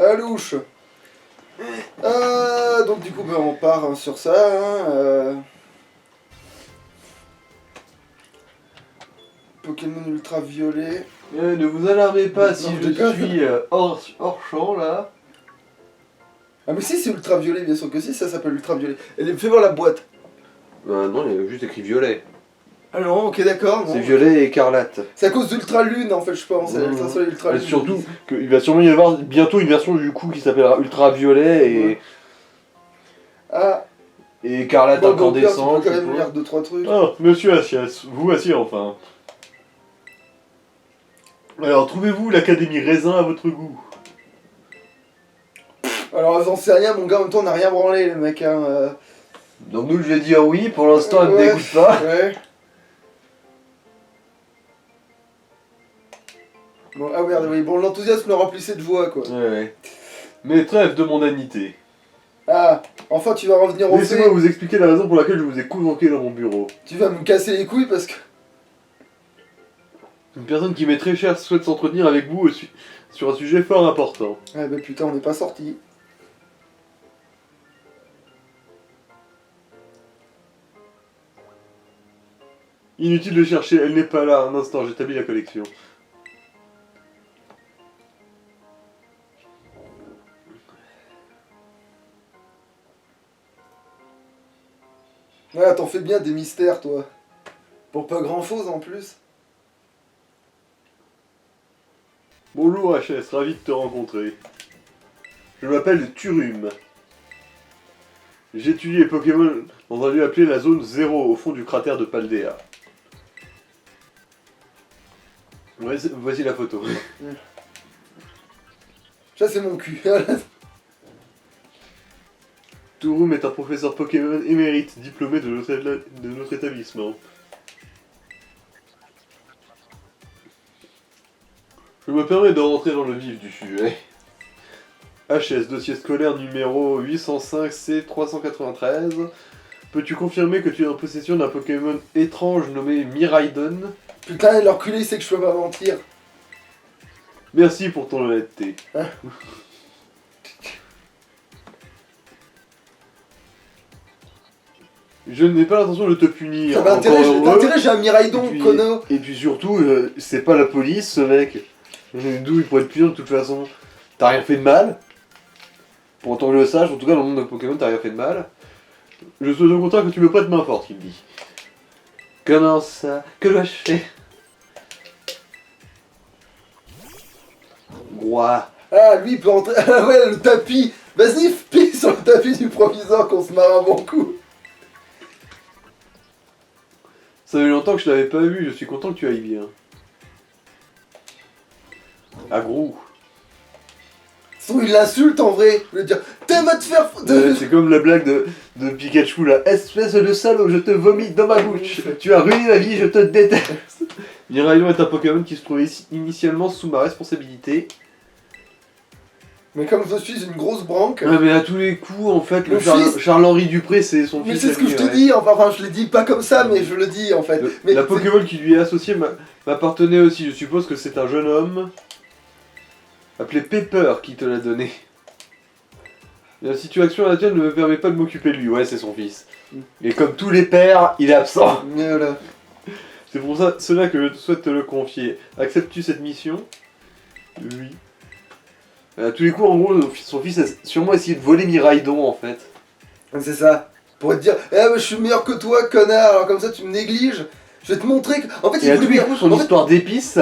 la louche. Donc du coup, ben, on part hein, sur ça. Hein, Pokémon ultraviolet. Ne vous alarmez pas si Non, je déconne. suis hors champ là. Ah mais si, c'est ultraviolet, bien sûr que si, ça s'appelle ultraviolet. Fais voir la boîte. Non, il y a juste écrit violet. Ah non, ok d'accord. non. C'est violet et écarlate. C'est à cause d'Ultra-Lune en fait, je pense. C'est Ultra Soleil, Ultra-Lune. Surtout qu'il va sûrement y avoir bientôt une version du coup qui s'appellera ultraviolet et, Ouais. Ah, et écarlate bon, donc, là, tu incandescent. peux quand même lire 2-3 trucs. Ah, monsieur Assias, vous assis enfin. Alors, trouvez-vous l'Académie Raisin à votre goût? Alors j'en sais rien, mon gars, en même temps on n'a rien branlé les mecs. Hein, Donc nous, je vais dire oui, pour l'instant, elle ne ouais, dégoûte pas. Ouais. Bon, ah merde, oui, bon, l'enthousiasme le remplissait de joie quoi. Ouais. Mais trêve de mondanité. Ah, enfin tu vas revenir au fait. Laissez-moi vous expliquer la raison pour laquelle je vous ai convoqué dans mon bureau. Tu vas me casser les couilles parce que. Une personne qui m'est très chère souhaite s'entretenir avec vous sur un sujet fort important. Ah bah putain, on n'est pas sorti. Inutile de chercher, elle n'est pas là. Un instant, j'établis la collection. Ouais, t'en fais bien des mystères toi. Pour pas grand chose en plus. Bonjour HS, ravi de te rencontrer. Je m'appelle Turum. J'étudie les Pokémon dans un lieu appelé la zone 0 au fond du cratère de Paldea. Voici la photo. Ça c'est mon cul. Turum est un professeur Pokémon émérite diplômé de notre établissement. Je me permets de rentrer dans le vif du sujet. HS, dossier scolaire numéro 805C393. Peux-tu confirmer que tu es en possession d'un Pokémon étrange nommé Miraidon? Putain, l'enculé c'est que je peux pas mentir. Merci pour ton honnêteté. Hein? Je n'ai pas l'intention de te punir. Ça m'intéresse, j'ai un Miraidon, Et puis- Kono. Et puis surtout, c'est pas la police ce mec. D'où il pourrait être punir de toute façon. T'as rien fait de mal. Pour autant que je le sache, en tout cas dans le monde de Pokémon, t'as rien fait de mal. Je souhaite au contraire que tu me prêtes main forte, il me dit. Comment ça? Que dois-je faire? Ouah. Ah, lui il peut entrer. Ah ouais, le tapis. Vas-y, pisse sur le tapis du proviseur qu'on se marre un bon coup. Ça fait longtemps que je l'avais pas vu, je suis content que tu ailles bien. Ah gros. Sinon, il l'insulte en vrai. Il veut dire, t'aimes à te faire. C'est comme la blague de Pikachu là. Espèce de salaud, je te vomis dans ma bouche. Tu as ruiné ma vie, je te déteste. Miraidon est un Pokémon qui se trouvait initialement sous ma responsabilité. Mais comme je suis une grosse branque. Ouais, mais à tous les coups, en fait, Le fils- Charles-Henri Dupré, c'est son Mais fils. c'est ce à que lui, je te ouais. dis, enfin je le dis pas comme ça, mais je le dis en fait. Mais La Pokémon qui lui est associée m'appartenait aussi. Je suppose que c'est un jeune homme appelé Pepper qui te l'a donné. La situation à la tienne ne me permet pas de m'occuper de lui. Ouais, c'est son fils. Et comme tous les pères, il est absent. Mais voilà. C'est pour cela que je souhaite te le confier. Acceptes-tu cette mission? Oui. À tous les coups, en gros, son fils a sûrement essayé de voler Miraidon en fait. C'est ça. Pour te dire, je suis meilleur que toi, connard, alors comme ça tu me négliges. Je vais te montrer que. En fait, Et à tous voulait les bien- coups, son en fait- histoire d'épices,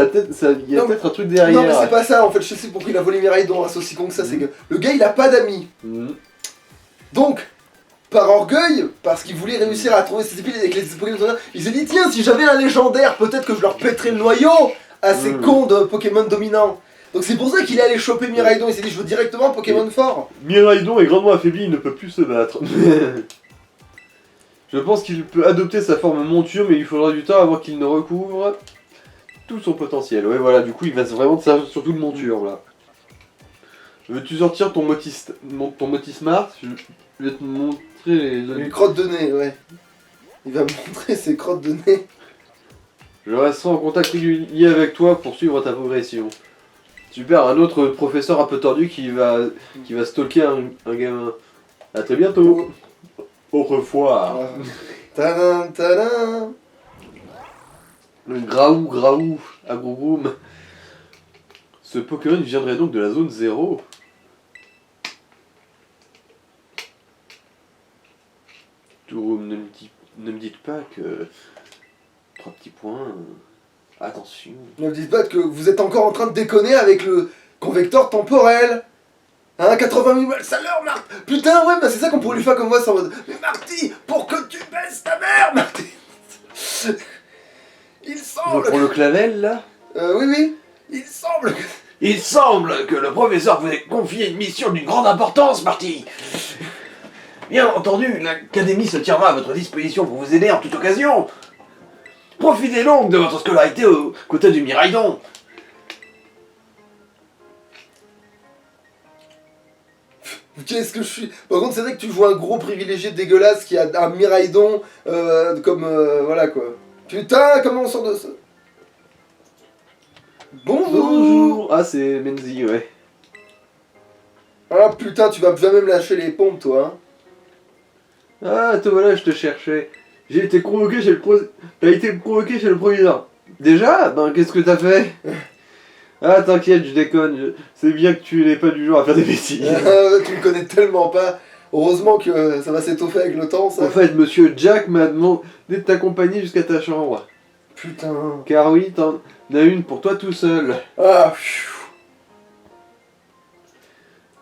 il y a Non, peut-être un truc derrière. Non, mais c'est pas ça en fait, je sais pourquoi il a volé Miraidon, hein, c'est aussi con que ça, c'est que le gars il a pas d'amis. Mhm. Donc, par orgueil, parce qu'il voulait réussir à trouver ses épées avec les Pokémon, il s'est dit tiens, si j'avais un légendaire, peut-être que je leur pèterais le noyau à ces cons de Pokémon dominants. Donc c'est pour ça qu'il est allé choper Miraidon, il s'est dit je veux directement un Pokémon fort. Miraidon est grandement affaibli, il ne peut plus se battre. Je pense qu'il peut adopter sa forme monture, mais il faudra du temps avant qu'il ne recouvre tout son potentiel. Ouais, voilà, du coup, il va vraiment te servir surtout de monture, là. Veux-tu sortir ton Moti Smart? Je vais te montrer Une crotte de nez, ouais. Il va me montrer ses crottes de nez. Je resterai en contact régulier avec toi pour suivre ta progression. Super, un autre professeur un peu tordu qui va stalker un gamin. À très bientôt. Au revoir. Ah. Tadam, tadam. Le Graou, Agroum. Ce Pokémon viendrait donc de la zone 0. Touroum, ne me dites pas que... 3 petits points... Attention. Ne me dites pas que vous êtes encore en train de déconner avec le convecteur temporel. Hein, 80 000 balles, ça leur Marc. Putain, ouais, bah c'est ça qu'on pourrait lui faire comme moi, c'est en mode. Mais Marty, pour que tu baisses ta mère, Marty. Il Je semble. prends le clavel là. Oui. Il semble que. Il semble que le professeur vous ait confié une mission d'une grande importance, Marty. Bien entendu, l'académie se tiendra à votre disposition pour vous aider en toute occasion. Profitez donc de votre scolarité aux côtés du Miraidon. Qu'est-ce que je suis. Par contre, c'est vrai que tu joues un gros privilégié dégueulasse qui a un Miraidon voilà quoi. Putain, comment on sort de ça? Bonjour. Ah, c'est Menzi, ouais. Ah putain, tu vas jamais me lâcher les pompes, toi. Hein. Ah, te voilà, je te cherchais. J'ai été convoqué chez le T'as été convoqué chez le proviseur. Déjà? Ben, qu'est-ce que t'as fait? Ah, t'inquiète, je déconne. C'est bien que tu n'es pas du genre à faire des bêtises. Tu me connais tellement pas. Heureusement que ça va s'étoffer avec le temps, ça. En fait, monsieur Jack m'a demandé de t'accompagner jusqu'à ta chambre. Putain. Car oui, t'en as une pour toi tout seul. Ah, pfiou.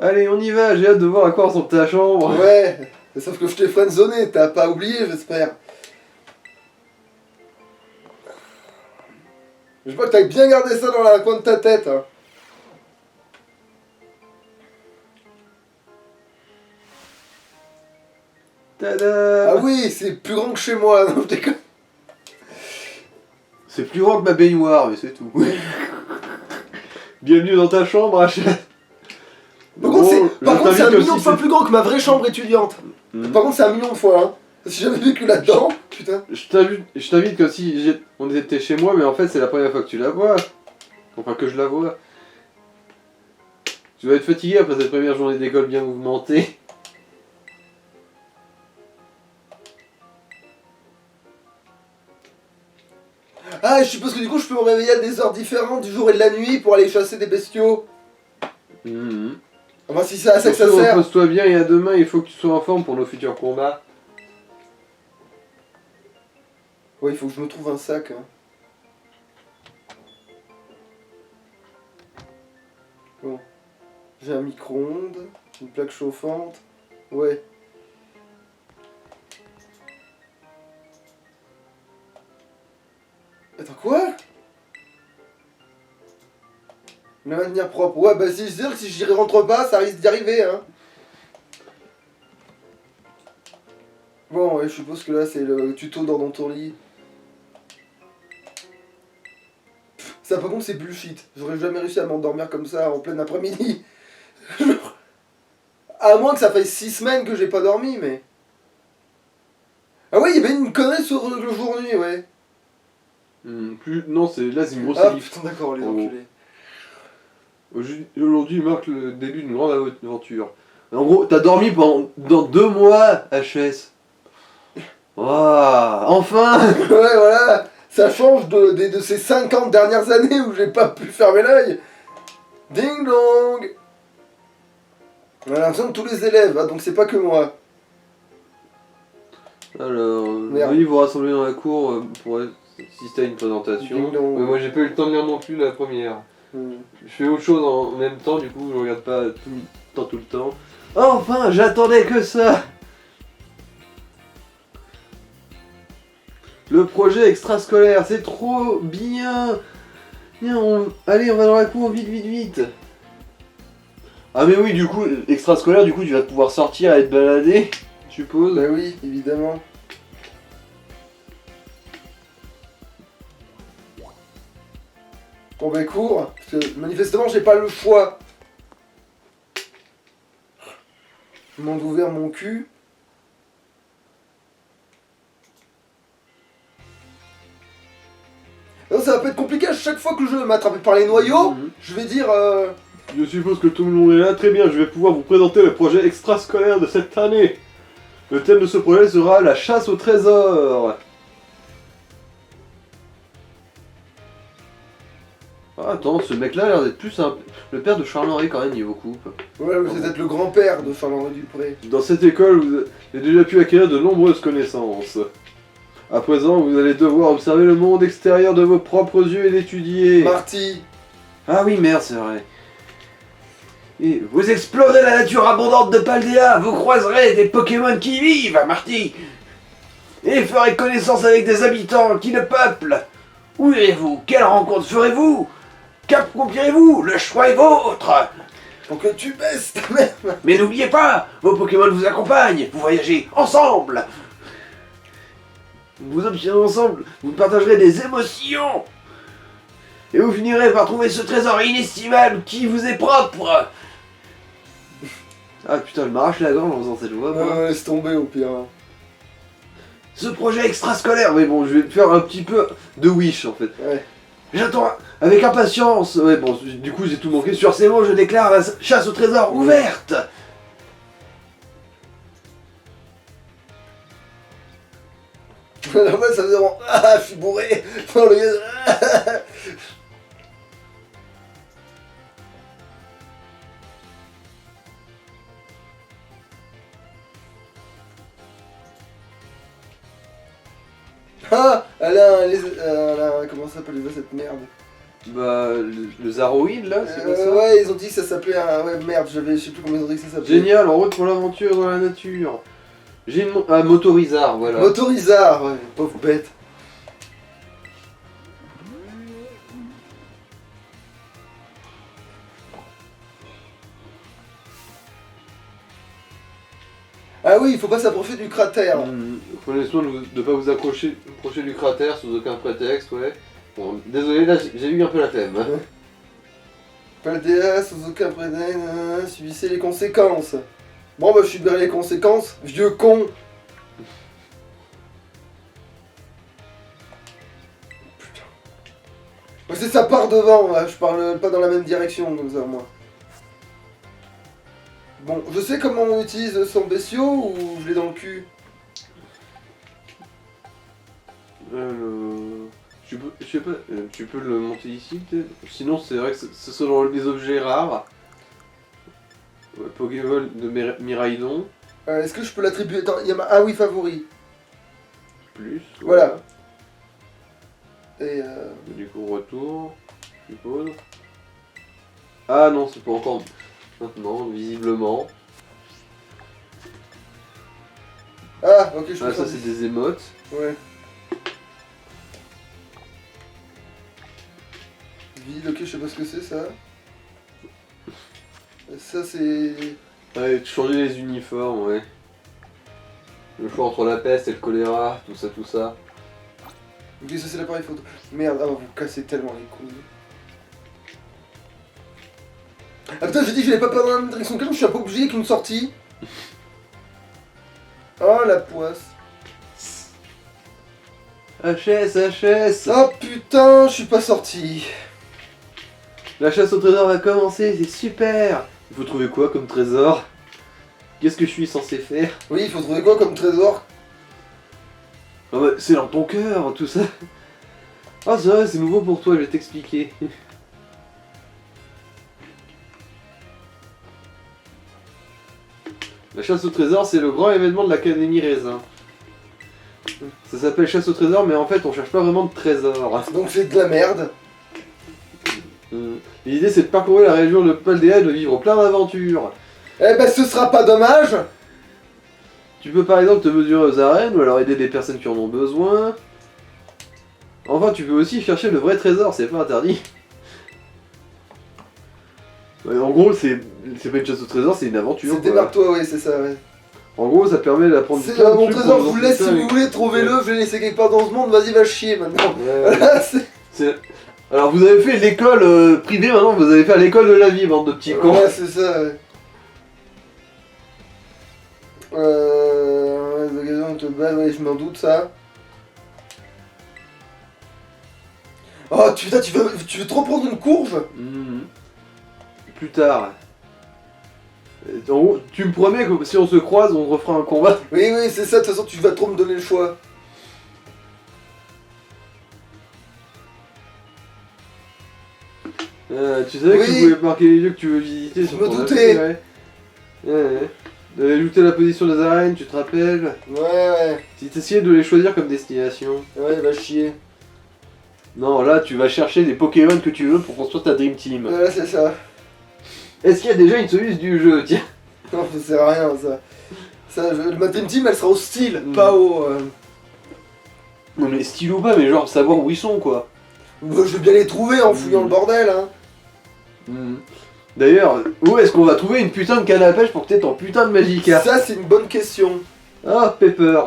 Allez, on y va, j'ai hâte de voir à quoi ressemble ta chambre. Ouais. Sauf que je t'ai friendzoné, t'as pas oublié, j'espère. Je vois que t'as bien gardé ça dans la coin de ta tête. Hein. Tada! Ah oui, c'est plus grand que chez moi. Non, je déconne. C'est plus grand que ma baignoire, mais c'est tout. Bienvenue dans ta chambre, H. Par contre, c'est un million de fois c'est- plus grand que ma vraie chambre étudiante. Hmm. Par contre, c'est un million de fois. Hein. Si j'avais vécu là-dedans, putain. Je t'invite comme si on était chez moi, mais en fait c'est la première fois que tu la vois. Enfin que je la vois. Tu vas être fatigué après cette première journée d'école bien mouvementée. Ah, je suppose que du coup, je peux me réveiller à des heures différentes du jour et de la nuit pour aller chasser des bestiaux. Mhm. Enfin, si c'est à ça que ça Surtout, sert. repose-toi bien et à demain, il faut que tu sois en forme pour nos futurs combats. Ouais, il faut que je me trouve un sac. Hein. Bon. J'ai un micro-ondes, une plaque chauffante. Ouais. Attends, quoi? Le maintenir propre. Ouais, bah c'est sûr que si j'y rentre pas, ça risque d'y arriver, hein. Bon, ouais, je suppose que là, c'est le tuto dans ton lit. Ça, par contre, c'est bullshit. J'aurais jamais réussi à m'endormir comme ça en plein après-midi. Genre, à moins que ça fasse 6 semaines que j'ai pas dormi, mais... Ah ouais, il y avait une connerie sur le jour-nuit, ouais. Non, là c'est une grosse Ah élite. putain, d'accord, les Oh. enculés. Aujourd'hui marque le début d'une grande aventure. En gros, t'as dormi dans 2 mois, HS. Waouh, enfin. Ouais, voilà. Ça change de ces 50 dernières années où j'ai pas pu fermer l'œil. Ding dong. On a l'impression de tous les élèves, hein, donc c'est pas que moi. Alors, Merde. veuillez vous rassembler dans la cour pour assister à une présentation. Ding dong. Ouais, moi j'ai pas eu le temps de lire non plus la première. Hmm. Je fais autre chose en même temps, du coup je regarde pas tout le temps. Enfin, j'attendais que ça. Le projet extrascolaire, c'est trop bien. Bien, allez, on va dans la cour, vite. Ah mais oui, du coup, extrascolaire, du coup tu vas pouvoir sortir et te balader, je suppose. Bah oui, évidemment. Bon bah cours, parce que manifestement j'ai pas le choix. Monde ouvert mon cul. Non, ça va pas être compliqué, je chaque fois que je vais m'attraper par les noyaux, je vais dire... Je suppose que tout le monde est là. Très bien, je vais pouvoir vous présenter le projet extrascolaire de cette année. Le thème de ce projet sera la chasse au trésor. Ah, attends, ce mec-là a l'air d'être plus le père de Charles-Henri quand même niveau coupe. Ouais, vous êtes le grand-père de Charles-Henri Dupré. Dans cette école, vous avez déjà pu acquérir de nombreuses connaissances. À présent, vous allez devoir observer le monde extérieur de vos propres yeux et l'étudier. Marty. Ah oui, merde, c'est vrai. Et vous explorez la nature abondante de Paldea, vous croiserez des Pokémon qui vivent, Marty. Et ferez connaissance avec des habitants qui le peuplent. Où irez-vous? Quelle rencontre ferez-vous? Qu'accomplirez-vous? Le choix est vôtre. Pour que tu baisses ta mère. Mais n'oubliez pas, vos Pokémon vous accompagnent, vous voyagez ensemble. Vous obtiendrez ensemble, vous partagerez des émotions. Et vous finirez par trouver ce trésor inestimable qui vous est propre. Ah putain, elle m'arrache la gorge en faisant cette voix. Ouais, laisse tomber au pire. Ce projet extrascolaire, mais bon, je vais faire un petit peu de Wish en fait. Ouais. J'attends avec impatience. Ouais, bon, du coup j'ai tout manqué. Sur ces mots, je déclare la chasse au trésor ouverte. La fois, ça faisait vraiment... Ah, je suis bourré. Non, le gars... Ah, elle a un... Comment ça s'appelle déjà cette merde? Bah, le Zaroïde là, c'est pas ça? Ouais, ils ont dit que ça s'appelait un... Ouais, merde, je sais plus comment ils ont dit que ça s'appelait. Génial, en route pour l'aventure dans la nature. J'ai une... Ah, Motorizard, voilà. Motorizard, ouais, pauvre bête. Ah oui, il faut pas s'approcher du cratère. Prenez soin de ne pas vous approcher du cratère sous aucun prétexte, ouais. Bon, désolé, là j'ai eu un peu la flemme. Hein. Paldea, sans aucun prétexte, subissez les conséquences. Bon bah je subirai les conséquences, vieux con. Putain. Ouais, c'est ça part devant, là. Je parle pas dans la même direction comme ça moi. Bon, je sais comment on utilise son bestiau ou je l'ai dans le cul? Je sais pas, tu peux le monter ici peut-être. Sinon c'est vrai que c'est selon les objets rares. Ouais, Pokéball de Miraidon. Est-ce que je peux l'attribuer? Attends, il y a ma... Ah oui, favori. Plus. Voilà. Et Du coup retour, je suppose. Ah non, c'est pas encore maintenant, visiblement. Ah, ok, je peux Ah faire ça c'est des émotes. Ouais. Vide, ok, je sais pas ce que c'est ça. Ça c'est... Ouais, changer les uniformes, ouais. Le choix entre la peste et le choléra, tout ça, tout ça. Ok, ça c'est l'appareil photo. Merde, ah, vous cassez tellement les couilles. Ah putain, j'ai dit que j'allais pas perdre dans la même direction que je suis un peu obligé avec une sortie. Oh la poisse. HS, HS. Oh putain, je suis pas sorti. La chasse au trésor va commencer, c'est super. Il faut trouver quoi comme trésor? Qu'est-ce que je suis censé faire? Oui, il faut trouver quoi comme trésor? Ah bah, c'est dans ton cœur, tout ça. Ah c'est vrai, c'est nouveau pour toi, je vais t'expliquer. La chasse au trésor, c'est le grand événement de l'Académie Raisin. Ça s'appelle chasse au trésor, mais en fait, on cherche pas vraiment de trésor. Donc c'est de la merde. L'idée, c'est de parcourir la région de Paldea et de vivre plein d'aventures. Eh ben ce sera pas dommage. Tu peux par exemple te mesurer aux arènes, ou alors aider des personnes qui en ont besoin. Enfin, tu peux aussi chercher le vrai trésor, c'est pas interdit. Ouais, en gros, c'est pas une chasse au trésor, c'est une aventure. C'est démarre-toi, oui, c'est ça, ouais. En gros, ça permet d'apprendre C'est plein de mon trucs trésor, pour je vous laisse si lancer ça vous voulez, trouvez-le, je vais laisser quelque part dans ce monde, vas-y, va chier maintenant. Ouais. Voilà, c'est... Alors, vous avez fait l'école privée, maintenant vous avez fait à l'école de la vie, bande de petits cons. Ouais, c'est ça, ouais. Ouais, je m'en doute, ça. Oh putain, tu veux trop prendre une courge? Plus tard. En gros, tu me promets que si on se croise, on refera un combat. Oui, oui, c'est ça, de toute façon, tu vas trop me donner le choix. Tu savais que Oui. tu pouvais marquer les lieux que tu veux visiter sur me ton doutais. appli, ouais. Ajouter la position des arènes, tu te rappelles? Ouais. Si t'essayais de les choisir comme destination. Ouais, va chier. Non, là, tu vas chercher des Pokémon que tu veux pour construire ta Dream Team. Voilà, c'est ça. Est-ce qu'il y a déjà une solution du jeu? Tiens. Non, ça sert à rien, ça. Ma Dream Team, elle sera au style, Mm. pas au... Non mais style ou pas, mais genre savoir où ils sont, quoi. Bah, je vais bien les trouver en fouillant le bordel, hein. D'ailleurs, où est-ce qu'on va trouver une putain de canne à pêche pour que t'aies ton putain de Magikarp? Ça, c'est une bonne question. Ah, Pepper.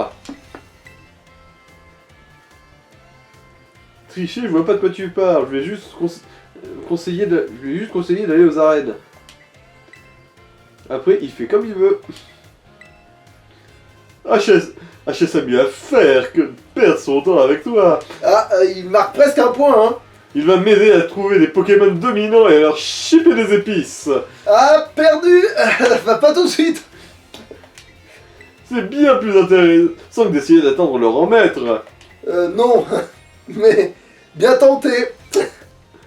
Tricher, je vois pas de quoi tu parles. Je vais juste conseiller d'aller aux arènes. Après, il fait comme il veut. HS a mieux à faire que de perdre son temps avec toi. Ah, il marque presque un point, hein. Il va m'aider à trouver des Pokémon dominants et à leur chipper des épices. Ah, perdu. Va pas tout de suite. C'est bien plus intéressant que d'essayer d'attendre leur en maître. Non. Mais, bien tenté.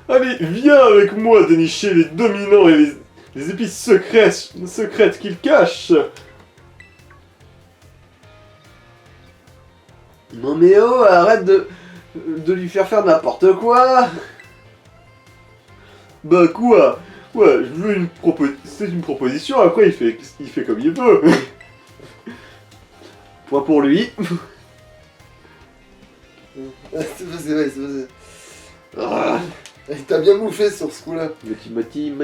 Allez, viens avec moi dénicher les dominants et les épices secrètes qu'ils cachent. Non mais oh, arrête de lui faire n'importe quoi. Bah quoi? Ouais, je veux c'est une proposition, après il fait comme il veut. Point pour lui. C'est vrai. Ah. Il t'a bien bouffé sur ce coup-là. Mati.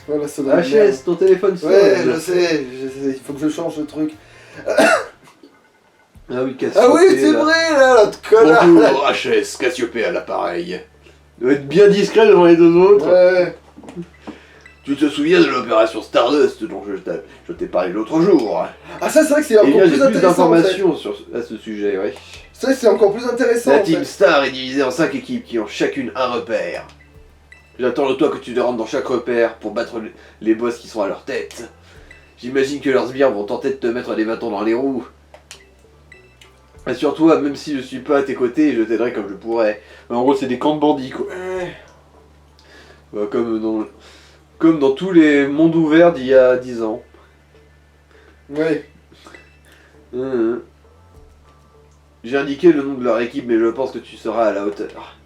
Voilà, ça doit être merde. HS, ton téléphone sonne. Ouais, je sais, il faut que je change le truc. Ah oui, Cassiopée. Ah oui, c'est là. vrai, là, l'autre connard. Bonjour, HS, Cassiopée à l'appareil. Doit être bien discret devant les deux autres. Ouais. Tu te souviens de l'opération Stardust dont je t'ai parlé l'autre jour? Ah, ça, c'est vrai que c'est Eh encore bien, plus j'ai plus intéressant. En fait. d'informations à ce sujet, ouais. Ça, c'est encore plus intéressant. La en Team fait. Star est divisée en 5 équipes qui ont chacune un repère. J'attends de toi que tu te rendes dans chaque repère pour battre les boss qui sont à leur tête. J'imagine que leurs sbires vont tenter de te mettre des bâtons dans les roues. Assure-toi, même si je suis pas à tes côtés, je t'aiderai comme je pourrai. En gros, c'est des camps de bandits, quoi. Bah, comme dans tous les mondes ouverts d'il y a 10 ans. Ouais. J'ai indiqué le nom de leur équipe, mais je pense que tu seras à la hauteur.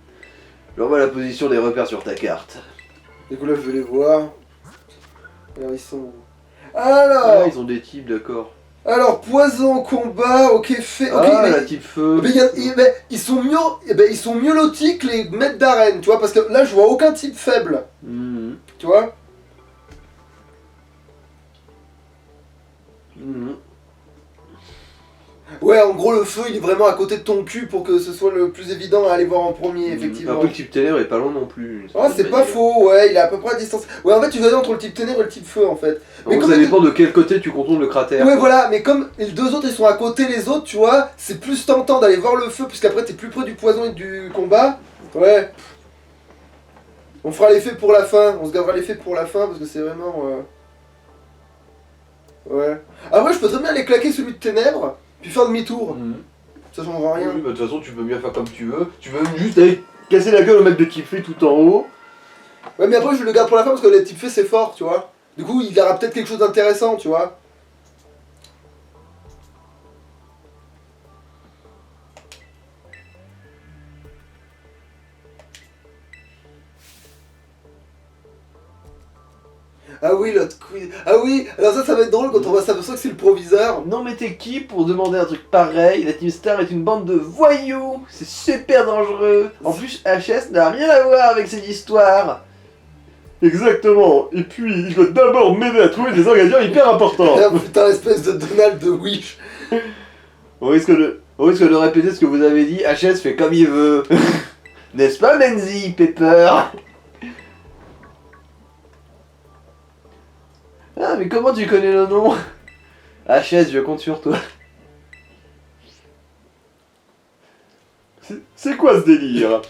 J'envoie la position des repères sur ta carte. Du coup, là, je vais les voir. Alors, ils sont où? Ah, Alors, ils ont des types, d'accord. poison, combat, ok, fait. Ok, Ah, mais, la type feu. mais ils sont mieux lotis que les maîtres d'arène, tu vois, parce que là, je vois aucun type faible, tu vois. Ouais, en gros, le feu, il est vraiment à côté de ton cul pour que ce soit le plus évident à aller voir en premier, effectivement. Après, le type ténèbres est pas loin non plus. Ah, c'est pas faux, ouais, il est à peu près à distance. Ouais, en fait, tu vas entre le type ténèbres et le type feu, en fait. Mais Donc comme ça dépend de quel côté tu contournes le cratère. Ouais, voilà, mais comme les deux autres, ils sont à côté les autres, tu vois, c'est plus tentant d'aller voir le feu, puisqu'après, t'es plus près du poison et du combat. Ouais. On fera l'effet pour la fin, on se gardera l'effet pour la fin, parce que c'est vraiment... Ouais. Après, je peux très bien aller claquer celui de ténèbres, puis faire demi-tour. Ça changera rien. Oui, bah, de toute façon, tu peux bien faire comme tu veux. Tu peux même juste aller casser la gueule au mec de type fée tout en haut. Ouais, mais après, je le garde pour la fin, parce que le type fait, c'est fort, tu vois. Du coup, il aura peut-être quelque chose d'intéressant, tu vois. Ah oui, l'autre quiz. Ah oui, alors ça va être drôle quand on va s'apercevoir que c'est le proviseur. Non mais t'es qui pour demander un truc pareil? La Team Star est une bande de voyous. C'est super dangereux. En plus, HS n'a rien à voir avec cette histoire. Exactement. Et puis, il faut d'abord m'aider à trouver des ingrédients hyper importants. Ah putain, espèce de Donald de Wish. Au risque de répéter ce que vous avez dit, HS fait comme il veut. N'est-ce pas, Menzi, Pepper? Ah, mais comment tu connais le nom? HS, je compte sur toi. C'est quoi quoi ce délire?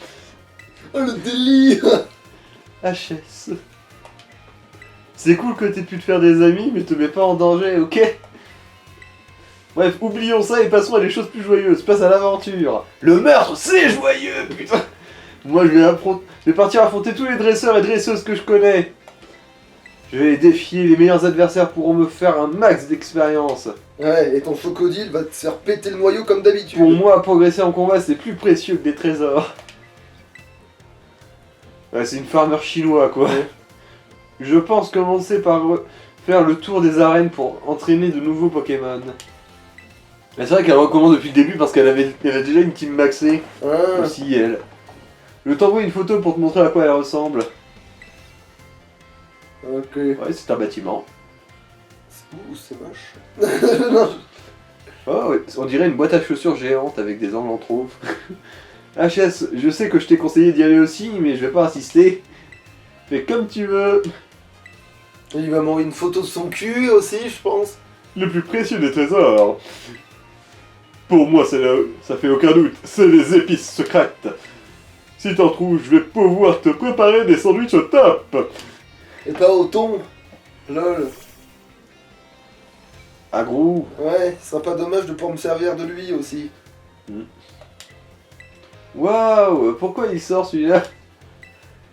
Oh le délire! HS. C'est cool que t'aies pu te faire des amis, mais te mets pas en danger, ok? Bref, oublions ça et passons à des choses plus joyeuses. Passe à l'aventure. Le meurtre, c'est joyeux, putain! Moi, je vais partir affronter tous les dresseurs et dresseuses que je connais. Je vais défier les meilleurs adversaires pour me faire un max d'expérience. Ouais, et ton crocodile va te faire péter le noyau comme d'habitude. Pour moi, progresser en combat, c'est plus précieux que des trésors. Ouais, c'est une farmer chinois, quoi. Ouais. Je pense commencer par faire le tour des arènes pour entraîner de nouveaux Pokémon. Mais c'est vrai qu'elle recommande depuis le début parce qu'elle a déjà une team maxée. Ah, Aussi, elle. Je t'envoie une photo pour te montrer à quoi elle ressemble. ok. Ouais, c'est un bâtiment. Ouh, c'est moche. Non, Oh, ouais. On dirait une boîte à chaussures géante avec des angles en trop. HS, je sais que je t'ai conseillé d'y aller aussi, mais je vais pas insister. Fais comme tu veux. il va m'envoyer une photo de son cul aussi, je pense. Le plus précieux des trésors. Pour moi, ça fait aucun doute. C'est les épices secrètes. Si t'en trouves, je vais pouvoir te préparer des sandwichs au top. Et pas au thon. Lol. Ah gros. Ouais, ce sera pas dommage de pouvoir me servir de lui aussi. Waouh, pourquoi il sort celui-là?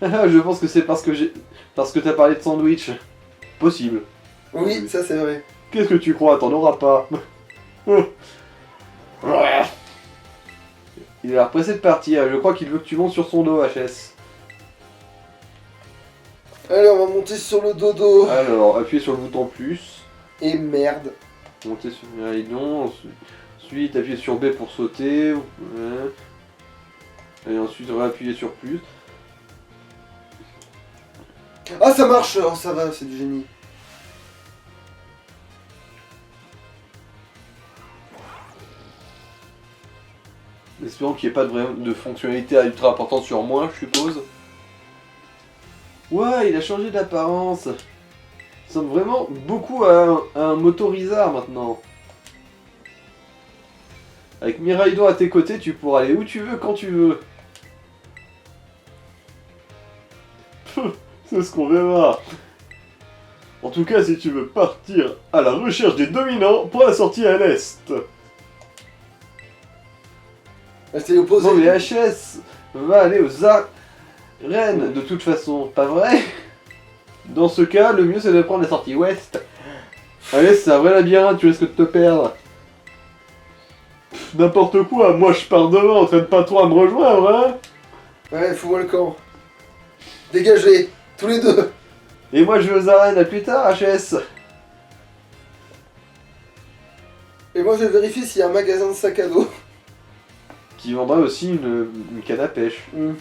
Je pense que c'est parce que t'as parlé de sandwich. Possible. Oui, ça c'est vrai. Qu'est-ce que tu crois? T'en auras pas. Il a l'air pressé de partir. Je crois qu'il veut que tu montes sur son dos, HS. Allez, on va monter sur le dodo. Alors, appuyez sur le bouton plus. Et merde. Monter sur non. Ensuite, appuyez sur B pour sauter. Ouais. Et ensuite, réappuyer sur plus. Ah, ça marche. Oh, ça va, c'est du génie. Espérons qu'il n'y ait pas de fonctionnalité ultra importante sur moi, je suppose. Ouais, il a changé d'apparence. Il ressemble vraiment beaucoup à un motorisard maintenant. Avec Miraidon à tes côtés, tu pourras aller où tu veux, quand tu veux. C'est ce qu'on verra. En tout cas, si tu veux partir à la recherche des dominants, prends la sortie à l'est. C'est l'opposé. Non mais HS va aller aux arènes de toute façon, pas vrai? Dans ce cas, le mieux c'est de prendre la sortie ouest. Allez, c'est un vrai labyrinthe, tu risques de te perdre. N'importe quoi, moi je pars devant, entraîne pas trop à me rejoindre, hein? Ouais, fous-moi le camp. Dégagez, tous les deux. Et moi je vais aux arènes, à plus tard, HS. Et moi je vais vérifier s'il y a un magasin de sac à dos. Qui vendra aussi une canne à pêche. Hmm.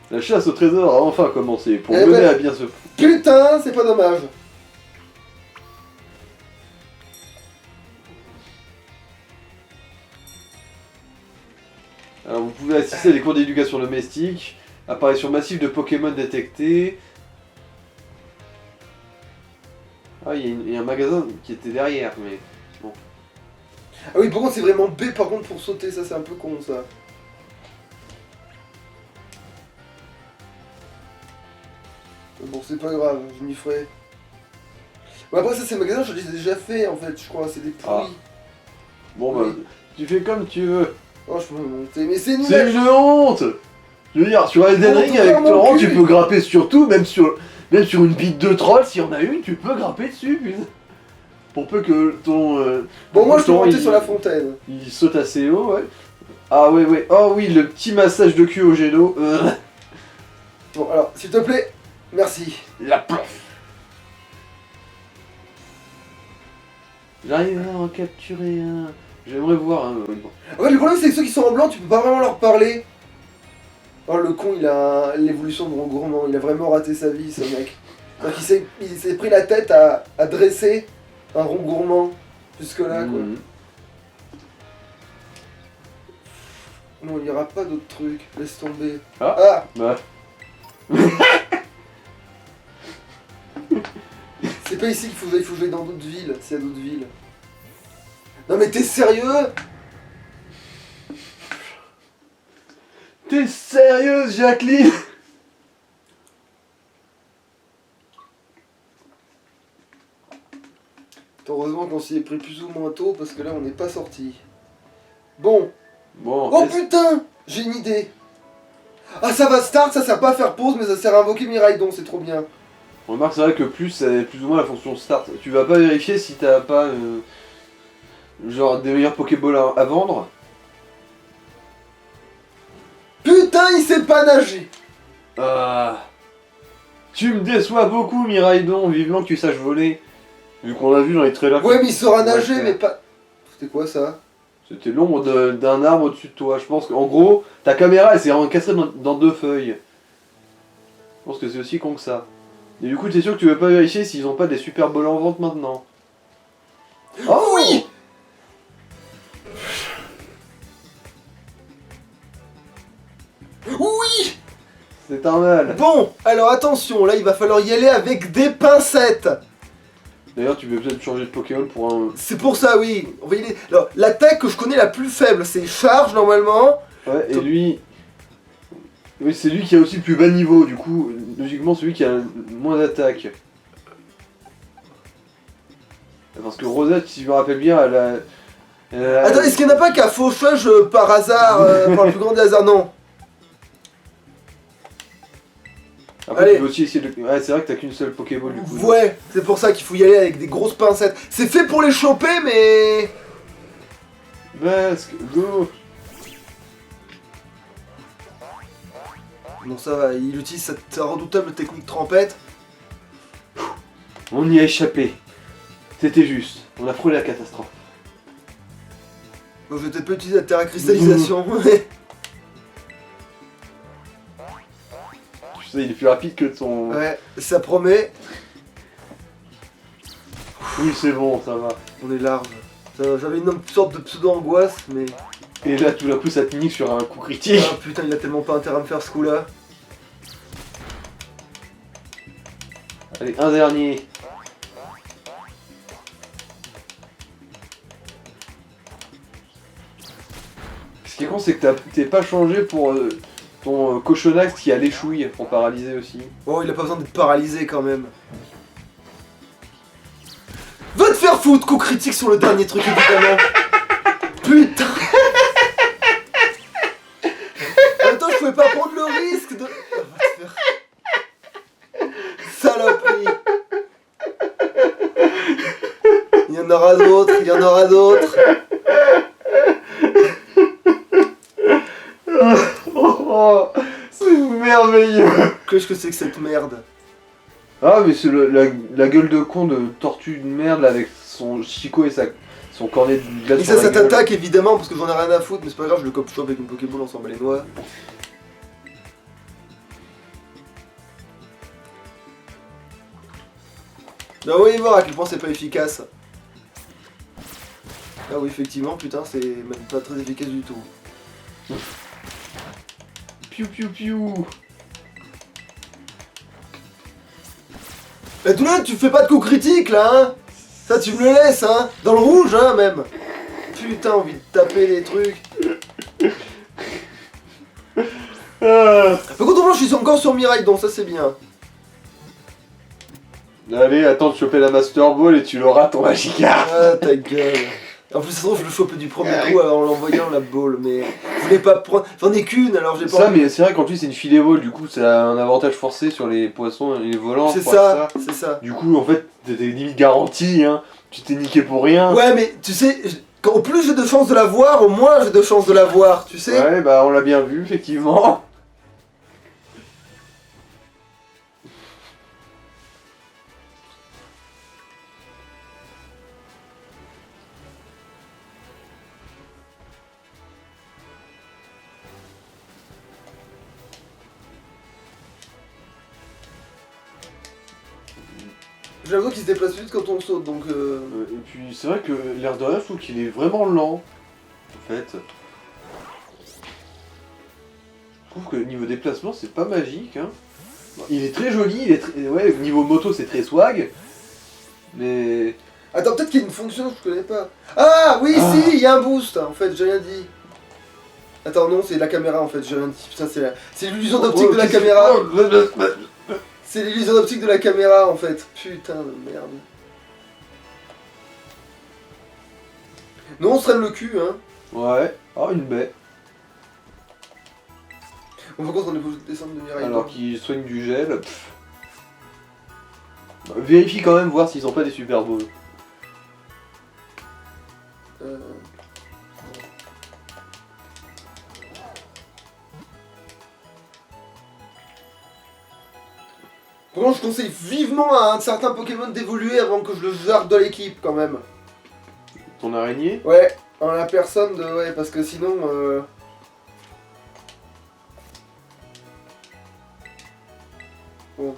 La chasse au trésor a enfin commencé, pour Eh mener ben. à bien ce... Putain, c'est pas dommage. Alors vous pouvez assister à des cours d'éducation domestique, apparition massive de Pokémon détectés. Ah, il y a un magasin qui était derrière, mais bon. Ah oui, par contre, c'est vraiment B par contre pour sauter, ça c'est un peu con ça. Mais bon, c'est pas grave, je m'y ferai. Bon, après, ça c'est le magasin, je l'ai déjà fait en fait, je crois, c'est des pourris. Bon bah, Oui. tu fais comme tu veux. Oh, je peux me monter, mais c'est nul. C'est une honte! Je veux dire, sur Elden Oh, Ring tout avec dans mon Torrent, cul. tu peux grapper sur tout, même sur une bite de troll, s'il y en a une, tu peux grapper dessus, putain. Pour peu que ton... Bon, moi je peux Torrent, monter sur la fontaine. il saute assez haut, ouais. Ah ouais, ouais. Oh oui, le petit massage de cul au jet d'eau. Bon, alors, s'il te plaît, merci. La plaf. J'arrive à en capturer un. J'aimerais voir un. En fait, le problème c'est que ceux qui sont en blanc, tu peux pas vraiment leur parler. Oh, le con, il a l'évolution de Ron Gourmand, il a vraiment raté sa vie, ce mec. Donc il s'est pris la tête à dresser un Ron Gourmand jusque-là, quoi. Mhm. Non, il n'y aura pas d'autres trucs, laisse tomber. Ah. Ah, Bah. c'est pas ici il faut jouer dans d'autres villes, s'il y a d'autres villes. Non mais t'es sérieux? T'es sérieuse, Jacqueline? Heureusement qu'on s'y est pris plus ou moins tôt parce que là on n'est pas sorti. Bon. Bon, Oh putain, j'ai une idée. Ah ça va start, ça sert pas à faire pause mais ça sert à invoquer Miraidon, c'est trop bien. on remarque c'est vrai que plus c'est plus ou moins la fonction start. Tu vas pas vérifier si t'as pas genre des meilleurs Pokéballs à vendre. Putain, il sait pas nager. Ah. Tu me déçois beaucoup, Miraidon, vivement que tu saches voler. Vu qu'on l'a vu dans les trailers. Ouais mais il saura nager Ouais, mais pas... C'était quoi ça? C'était l'ombre d'un arbre au-dessus de toi. Je pense qu'en gros, ta caméra elle s'est encastrée dans 2 feuilles. Je pense que c'est aussi con que ça. Et du coup, t'es sûr que tu veux pas vérifier s'ils ont pas des super bols en vente maintenant? Oh oui. Oui. C'est un mal. Bon, alors attention, là il va falloir y aller avec des pincettes. D'ailleurs, tu peux peut-être changer de Pokémon pour un. C'est pour ça, oui. On va y aller. Alors, l'attaque que je connais la plus faible, c'est charge normalement. Ouais, et lui. Oui, c'est lui qui a aussi le plus bas niveau, du coup, logiquement, celui qui a le moins d'attaque. Parce que Rosette, si je me rappelle bien, elle a- Attends, est-ce qu'il n'y en a pas qu'à fauchage par hasard, par le plus grand des hasards? Non. Après, Allez. tu peux aussi essayer de. Ouais, c'est vrai que t'as qu'une seule Pokéball, du coup. Ouais, c'est pour ça qu'il faut y aller avec des grosses pincettes. C'est fait pour les choper, mais... Basque, go! Bon, ça va, il utilise cette redoutable technique trempette. On y a échappé. C'était juste. On a frôlé la catastrophe. Bon, je vais peut-être pas utiliser la terra cristallisation. Tu sais, il est plus rapide que ton. Ouais, ça promet. Oui, c'est bon, ça va. On est large. J'avais une sorte de pseudo-angoisse, mais... Et là, tout d'un coup, ça te nique sur un coup critique. Ah putain, il a tellement pas intérêt à me faire ce coup-là. Allez, un dernier. Ce qui est con, c'est que t'es pas changé pour ton cochonax qui a l'échouille pour paralyser aussi. Oh, il a pas besoin d'être paralysé quand même. Va te faire foutre, coup critique sur le dernier truc évidemment. Putain. En même temps, je pouvais pas prendre le risque de... Ah, va te faire... Saloperie. Il y en aura d'autres, il y en aura d'autres. Oh, c'est merveilleux. Qu'est-ce que c'est que cette merde? Ah, mais c'est la gueule de con de tortue de merde là, avec son chicot et son cornet de glace. Et sur ça la gueule. t'attaque évidemment parce que j'en ai rien à foutre, mais c'est pas grave, je le cope chaud avec une Pokéball, on s'en bat les noix. Là, vous voyez voir à quel point c'est pas efficace. Ah oui, effectivement, putain, c'est même pas très efficace du tout. Piou piou piou. Et tout là, tu fais pas de coup critique là, hein? Ça, tu me le laisses, hein? Dans le rouge, hein, même. Putain, envie de taper les trucs. Par contre, au moins, je suis encore sur Miraidon, ça c'est bien. Allez, attends de choper la Master Ball et tu l'auras ton Magikarp. Ah, ta gueule. En plus, ça se trouve, je le chope du premier coup en l'envoyant la balle, mais je voulais pas prendre. J'en ai qu'une, alors j'ai pas Ça, envie. mais c'est vrai qu'en plus c'est une filet ball, du coup ça a un avantage forcé sur les poissons et les volants. C'est je crois ça, que c'est ça. Du coup, en fait, t'étais limite garanti, hein. Tu t'es niqué pour rien. Ouais, mais tu sais, au plus j'ai de chances de la voir, au moins j'ai de chances de la voir, tu sais. Ouais, bah on l'a bien vu, effectivement. J'ai l'impression qu'il se déplace vite quand on saute, donc Et puis c'est vrai que l'air de rien, je trouve qu'il est vraiment lent. En fait. Je trouve que niveau déplacement, c'est pas magique, hein. Il est très joli, il est très... Ouais, niveau moto, c'est très swag. Mais... Attends, peut-être qu'il y a une fonction que je connais pas. Ah, oui, Ah. si, il y a un boost, en fait, j'ai rien dit. Attends, non, c'est la caméra en fait, j'ai rien dit. Putain, c'est l'illusion d'optique de la caméra. C'est l'illusion d'optique de la caméra en fait. Putain de merde. Non, on se traîne le cul, hein. Ouais. Oh, une baie. Bon, par contre, on est obligé de descendre de Mirai. Alors qu'ils soignent du gel. Pff. Vérifie quand même voir s'ils sont pas des super beaux. Par contre, je conseille vivement à un certain Pokémon d'évoluer avant que je le zarde de l'équipe quand même. Ton araignée? Ouais, en la personne de. Ouais, parce que sinon. Bon.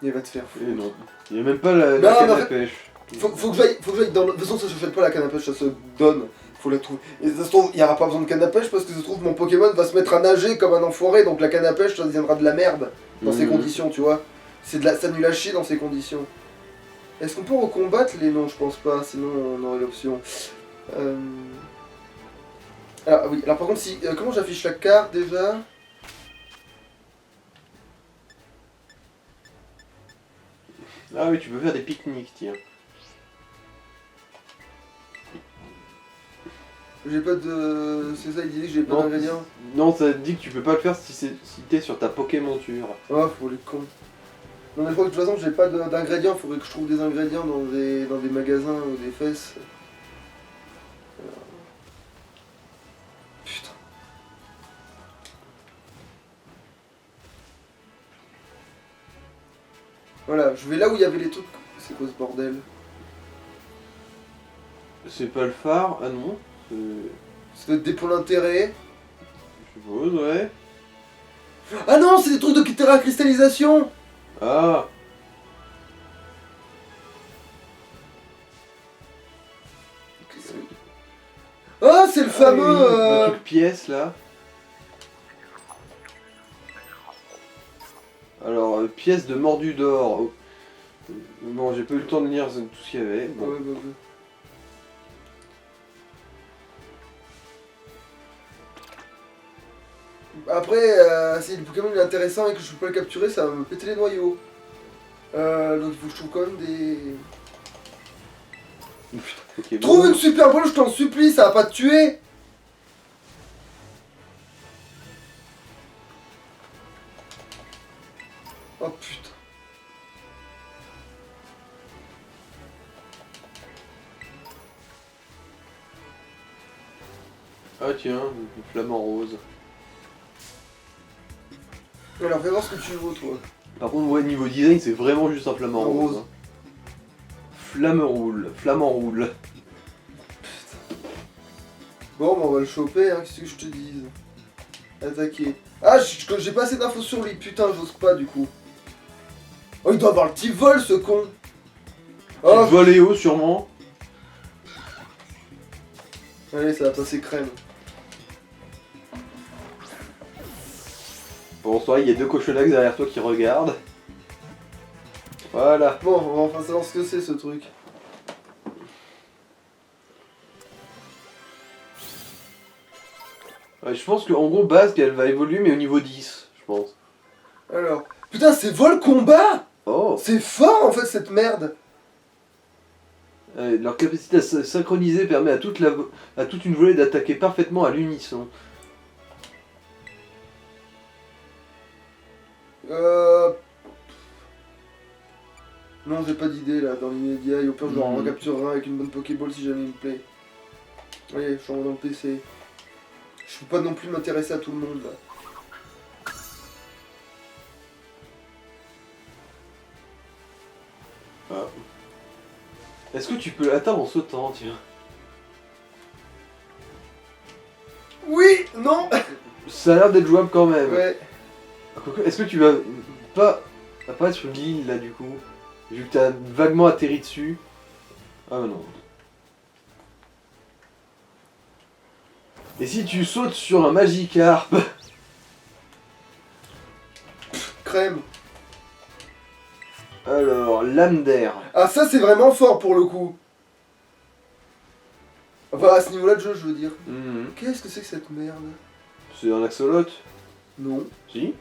Il va te faire foutre. Et non. Il y a même pas la Non, canne mais en à fait, pêche. Faut que j'aille dans le... De toute façon, ça se fait pas la canne à pêche, ça se donne. Faut la trouver. Et ça se trouve, il y aura pas besoin de canne à pêche parce que ça se trouve, mon Pokémon va se mettre à nager comme un enfoiré, donc la canne à pêche, ça deviendra de la merde dans ces conditions, tu vois. C'est nul à chier dans ces conditions. Est-ce qu'on peut recombattre les noms? Je pense pas, sinon on aurait l'option. Alors, oui, alors par contre, si. Comment j'affiche la carte déjà? Ah oui, tu peux faire des pique-niques, tiens. J'ai pas de. C'est ça, il disait que j'ai pas Non, d'ingrédients. Non, ça te dit que tu peux pas le faire si t'es sur ta Pokémonture. Ah, faut les cons. Non, mais je crois que de toute façon, j'ai pas d'ingrédients. Faudrait que je trouve des ingrédients dans des magasins ou des fesses. Putain. Voilà, je vais là où il y avait les trucs. C'est quoi ce bordel? C'est pas le phare? Ah non. Ça doit être des points d'intérêt. Je suppose, ouais. Ah non, c'est des trucs de terracristallisation. Ah. Oh, c'est le fameux. Le truc pièce là. Alors, pièce de mordu d'or. Oh. Bon, j'ai pas eu le temps de lire tout ce qu'il y avait. Bon. Ouais, bah, ouais. Après, si le Pokémon est intéressant et que je peux pas le capturer, ça va me péter les noyaux. Donc il faut que je trouve quand même des... Okay, Trouve bon. une super balle, je t'en supplie, ça va pas te tuer. Oh putain. Ah tiens, une flamant rose. Alors fais voir ce que tu veux toi. Par contre, ouais, niveau design, c'est vraiment juste un flamant Un rose. rose. Flamant roule. Bon, bah, on va le choper, hein, qu'est-ce que je te dise. Attaquer. Ah, j'ai pas assez d'infos sur lui, putain, j'ose pas du coup. Oh, il doit avoir le petit vol ce con. Oh, Voléo sûrement. allez, ça va passer crème. Bonsoir, il y a deux cochonax derrière toi qui regardent. Voilà. Bon, on va enfin savoir ce que c'est ce truc. Ouais, je pense qu'en gros, Basque, elle va évoluer, mais au niveau 10, je pense. Alors, putain, c'est vol combat. Oh. C'est fort en fait cette merde. Leur capacité à synchroniser permet à toute une volée d'attaquer parfaitement à l'unisson. Non, j'ai pas d'idée là dans l'immédiat. Et au pire, je en recapturerai un avec une bonne Pokéball si jamais il me plaît. Allez, je suis dans le PC. Je peux pas non plus m'intéresser à tout le monde là. Ah. Est-ce que tu peux l'atteindre en sautant, tiens? Oui, non. Ça a l'air d'être jouable quand même. Ouais. Est-ce que tu vas pas apparaître sur l'île là du coup? Vu que t'as vaguement atterri dessus. Ah bah non. Et si tu sautes sur un Magikarp? Crème. Alors, lame d'air. Ah, ça, c'est vraiment fort pour le coup. Enfin, à ce niveau-là de jeu, je veux dire. Mhm. Qu'est-ce que c'est que cette merde? C'est un axolot. Non. Si.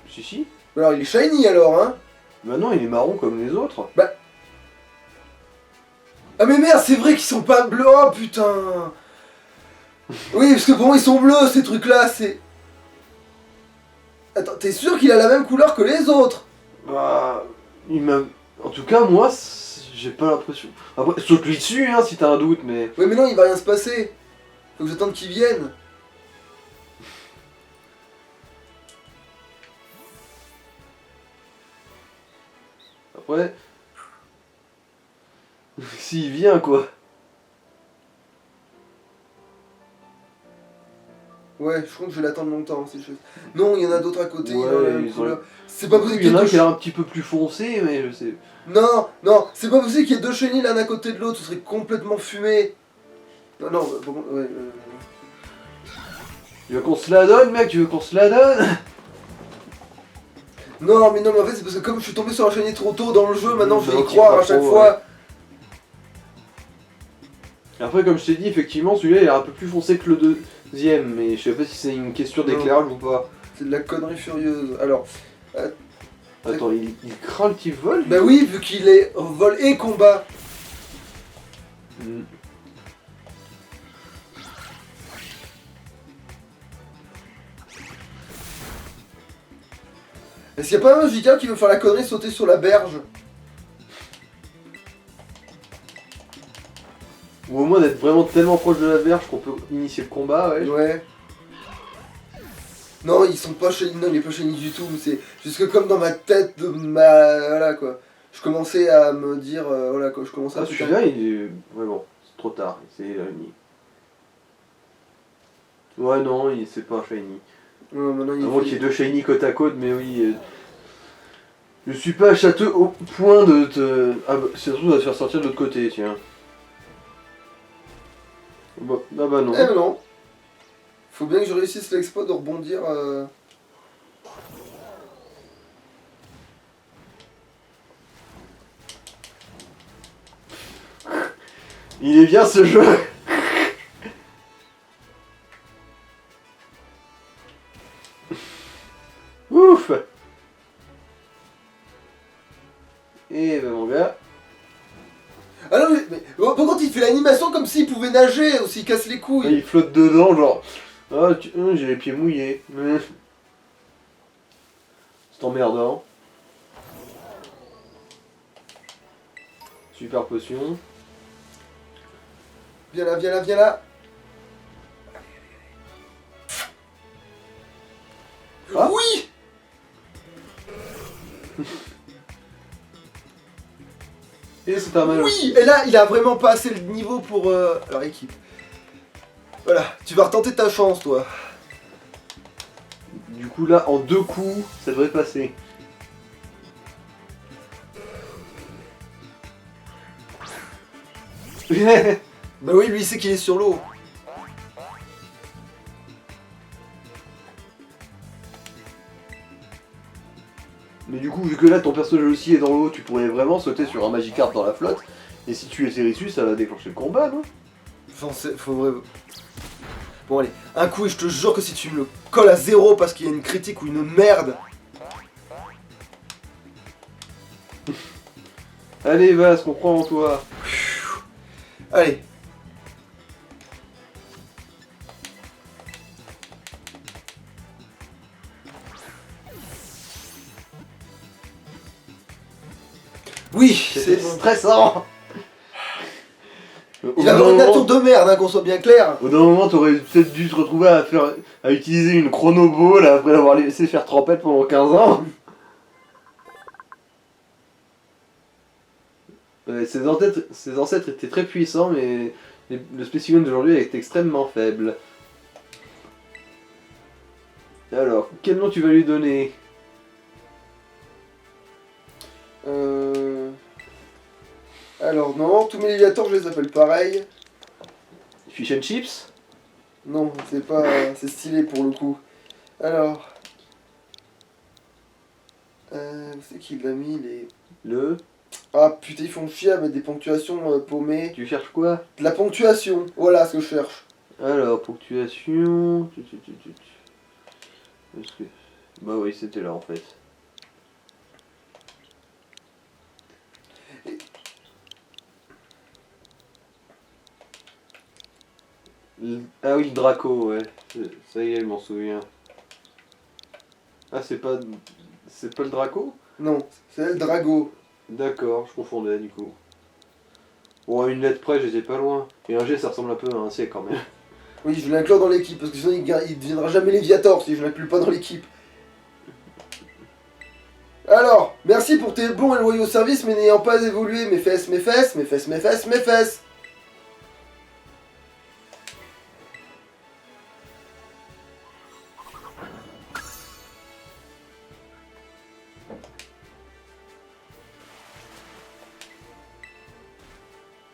Si. Alors, il est shiny alors, hein? Bah non, il est marron comme les autres. Ah, mais merde, c'est vrai qu'ils sont pas bleus. Oh putain. Oui, parce que pour moi, ils sont bleus, ces trucs-là, c'est. Attends, t'es sûr qu'il a la même couleur que les autres? Bah, il m'a... En tout cas, moi, j'ai pas l'impression. Après, saute-lui dessus, hein, si t'as un doute, mais... Oui, mais non, il va rien se passer. Faut que j'attende qu'ils viennent. Après... S'il vient, quoi. Ouais, je crois que je vais l'attendre longtemps, ces choses. Non, il y en a d'autres à côté, il Ouais, a la même ils ont- couleur. C'est pas possible Il y qu'il y en ait a un deux qui a l'air un petit peu plus foncé, mais je sais... Non, non, c'est pas possible qu'il y ait deux chenilles l'un à côté de l'autre, ce serait complètement fumé. Non, non, par contre, ouais. Tu veux qu'on se la donne, mec? Tu veux qu'on se la donne? Non, mais en fait, c'est parce que comme je suis tombé sur un chenille trop tôt dans le jeu, maintenant je vais y Donc, il croire prend à chaque trop, fois. Après, comme je t'ai dit, effectivement, celui-là, il est un peu plus foncé que le deuxième, mais je sais pas si c'est une question d'éclairage ou pas. C'est de la connerie furieuse. Alors, Attends, il craint le petit vol? bah oui, vu qu'il est vol et combat. Hmm. Est-ce qu'il y a pas un Vika qui veut faire la connerie sauter sur la berge? Ou au moins d'être vraiment tellement proche de la berge qu'on peut initier le combat, ouais. Ouais. Non, ils sont pas chenilles, non, il est pas chenille du tout, mais c'est juste que comme dans ma tête, de ma... voilà quoi. Je commençais à me dire, voilà quoi, je commençais à... Ah, celui-là, il est... Ouais, bon, c'est trop tard, c'est réuni. Ouais, non, c'est pas shiny. Ouais, maintenant, il À moins qu'il y ait deux shiny côte à côte, mais oui... Je suis pas châteux au point de te... Ah bah, c'est surtout de te faire sortir de l'autre côté, tiens. Bah, ah bah non. Eh ben non. Faut bien que je réussisse l'exploit de rebondir. Il est bien ce jeu. Ouf. Et ben mon gars... Ah non, mais par contre, il fait l'animation comme s'il pouvait nager, ou s'il casse les couilles. Il flotte dedans, genre... Ah, j'ai les pieds mouillés. C'est emmerdant. Super potion. Viens là, viens là, viens là. Ah. Oui. Et c'est un malin. Oui. Et là, il a vraiment pas assez le niveau pour leur équipe. Voilà, tu vas retenter ta chance, toi. Du coup là, en 2 coups, ça devrait passer. Bah oui, lui, il sait qu'il est sur l'eau. Mais du coup, vu que là ton personnage aussi est dans l'eau, tu pourrais vraiment sauter sur un Magikarp dans la flotte. Et si tu es dessus, ça va déclencher le combat, non? Enfin, faut vraiment... Bon, allez, un coup, et je te jure que si tu me le colles à 0 parce qu'il y a une critique ou une merde... Allez, vas, qu'on croit en toi. Allez. Oui, c'est bon. stressant. Il a vraiment une tour de merde, hein, qu'on soit bien clair. Au d'un moment, t'aurais peut-être dû te retrouver à utiliser une chronobo là, après l'avoir laissé faire trempette pendant 15 ans. Ouais, ses ancêtres étaient très puissants, mais le spécimen d'aujourd'hui est extrêmement faible. Alors, quel nom tu vas lui donner? Alors, non, tous mes Léviathors, je les appelle pareil. Fish and chips? Non, c'est pas... c'est stylé pour le coup. Alors... Où c'est qu'il l'a mis les... Le... Ah putain, ils font chier avec des ponctuations paumées. Tu cherches quoi? De la ponctuation, voilà ce que je cherche. Alors, ponctuation... Est-ce que... Bah oui, c'était là en fait. Ah oui, le Draco, ouais. Ça y est, je m'en souviens. Ah, c'est pas... C'est pas le Draco? Non, c'est El Drago. D'accord, je confondais du coup. Bon, à une lettre près, j'étais pas loin. Et un G, ça ressemble un peu à un C quand même. Oui, je vais l'inclure dans l'équipe, parce que sinon il deviendra jamais Léviator si je l'inclus pas dans l'équipe. Alors, merci pour tes bons et loyaux services, mais n'ayant pas évolué, mes fesses, mes fesses, mes fesses, mes fesses, mes fesses.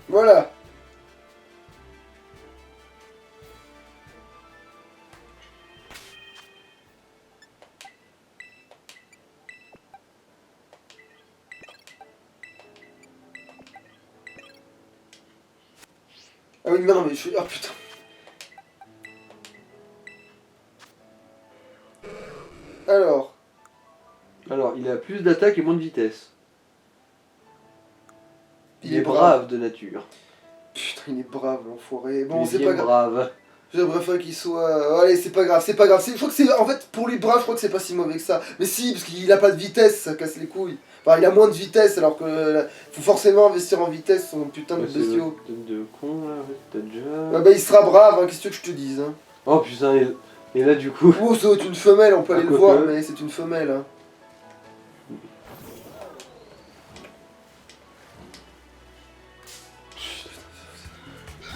Voilà. Ah oui, non, mais je suis... Ah putain. Alors, Alors, il a plus d'attaque et moins de vitesse. Il est brave. brave de nature. Putain, il est brave, l'enfoiré. Bon, Il est c'est bien pas grave. brave. J'aimerais pas qu'il soit... Allez, c'est pas grave, c'est pas grave. Je crois que c'est... En fait, pour les braves, je crois que c'est pas si mauvais que ça. Mais si, parce qu'il a pas de vitesse, ça casse les couilles. Enfin, il a moins de vitesse, alors que... faut forcément investir en vitesse, son putain de Ouais, c'est bestiaux. le tête de con là, ouais, t'as déjà... Ah bah, il sera brave, hein, qu'est-ce que tu veux que je te dise, hein. Oh putain, et là du coup... Oh, ça doit être une femelle, on peut Ah, aller le quoi voir, que. mais c'est une femelle, hein.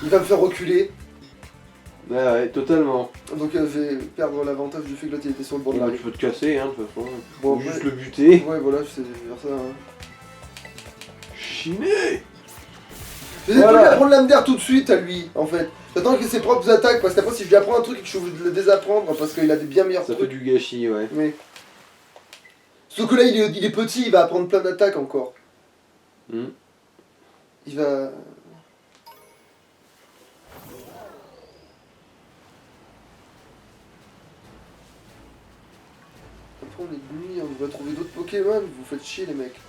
Il va me faire reculer, Ouais, totalement. donc je vais perdre l'avantage du fait que l'autre il était sur le bord de la Bah, rue. tu peux te casser, hein, de toute façon. Bon, Ou juste après- le buter. Ouais, voilà, je sais faire ça, hein. Chiné. J'essaie Voilà. pas de lui apprendre l'âme d'air tout de suite à lui, en fait. J'attends qu'il ait ses propres attaques, parce qu'après si je lui apprends un truc et que je suis obligé de le désapprendre, parce qu'il a des bien meilleurs Ça fait trucs. du gâchis, ouais. Mais... Sauf que là il est petit, il va apprendre plein d'attaques encore. Hmm. Il va... Après on est de nuit, on devrait trouver d'autres Pokémon, vous faites chier les mecs.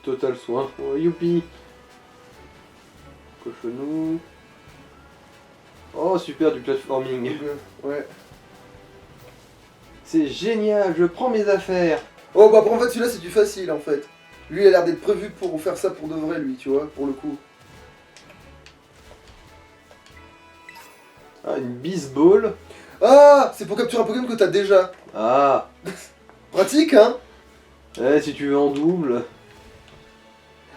Total soin. Oh, youpi. Cochonou. Oh, super, du platforming. Ouais. C'est génial, je prends mes affaires. Oh bah en fait celui-là c'est du facile en fait. Lui il a l'air d'être prévu pour faire ça pour de vrai lui, tu vois, pour le coup. Ah, une bisball. Ah, c'est pour capturer un Pokémon que t'as déjà. Ah. Pratique hein. Eh, si tu veux en double.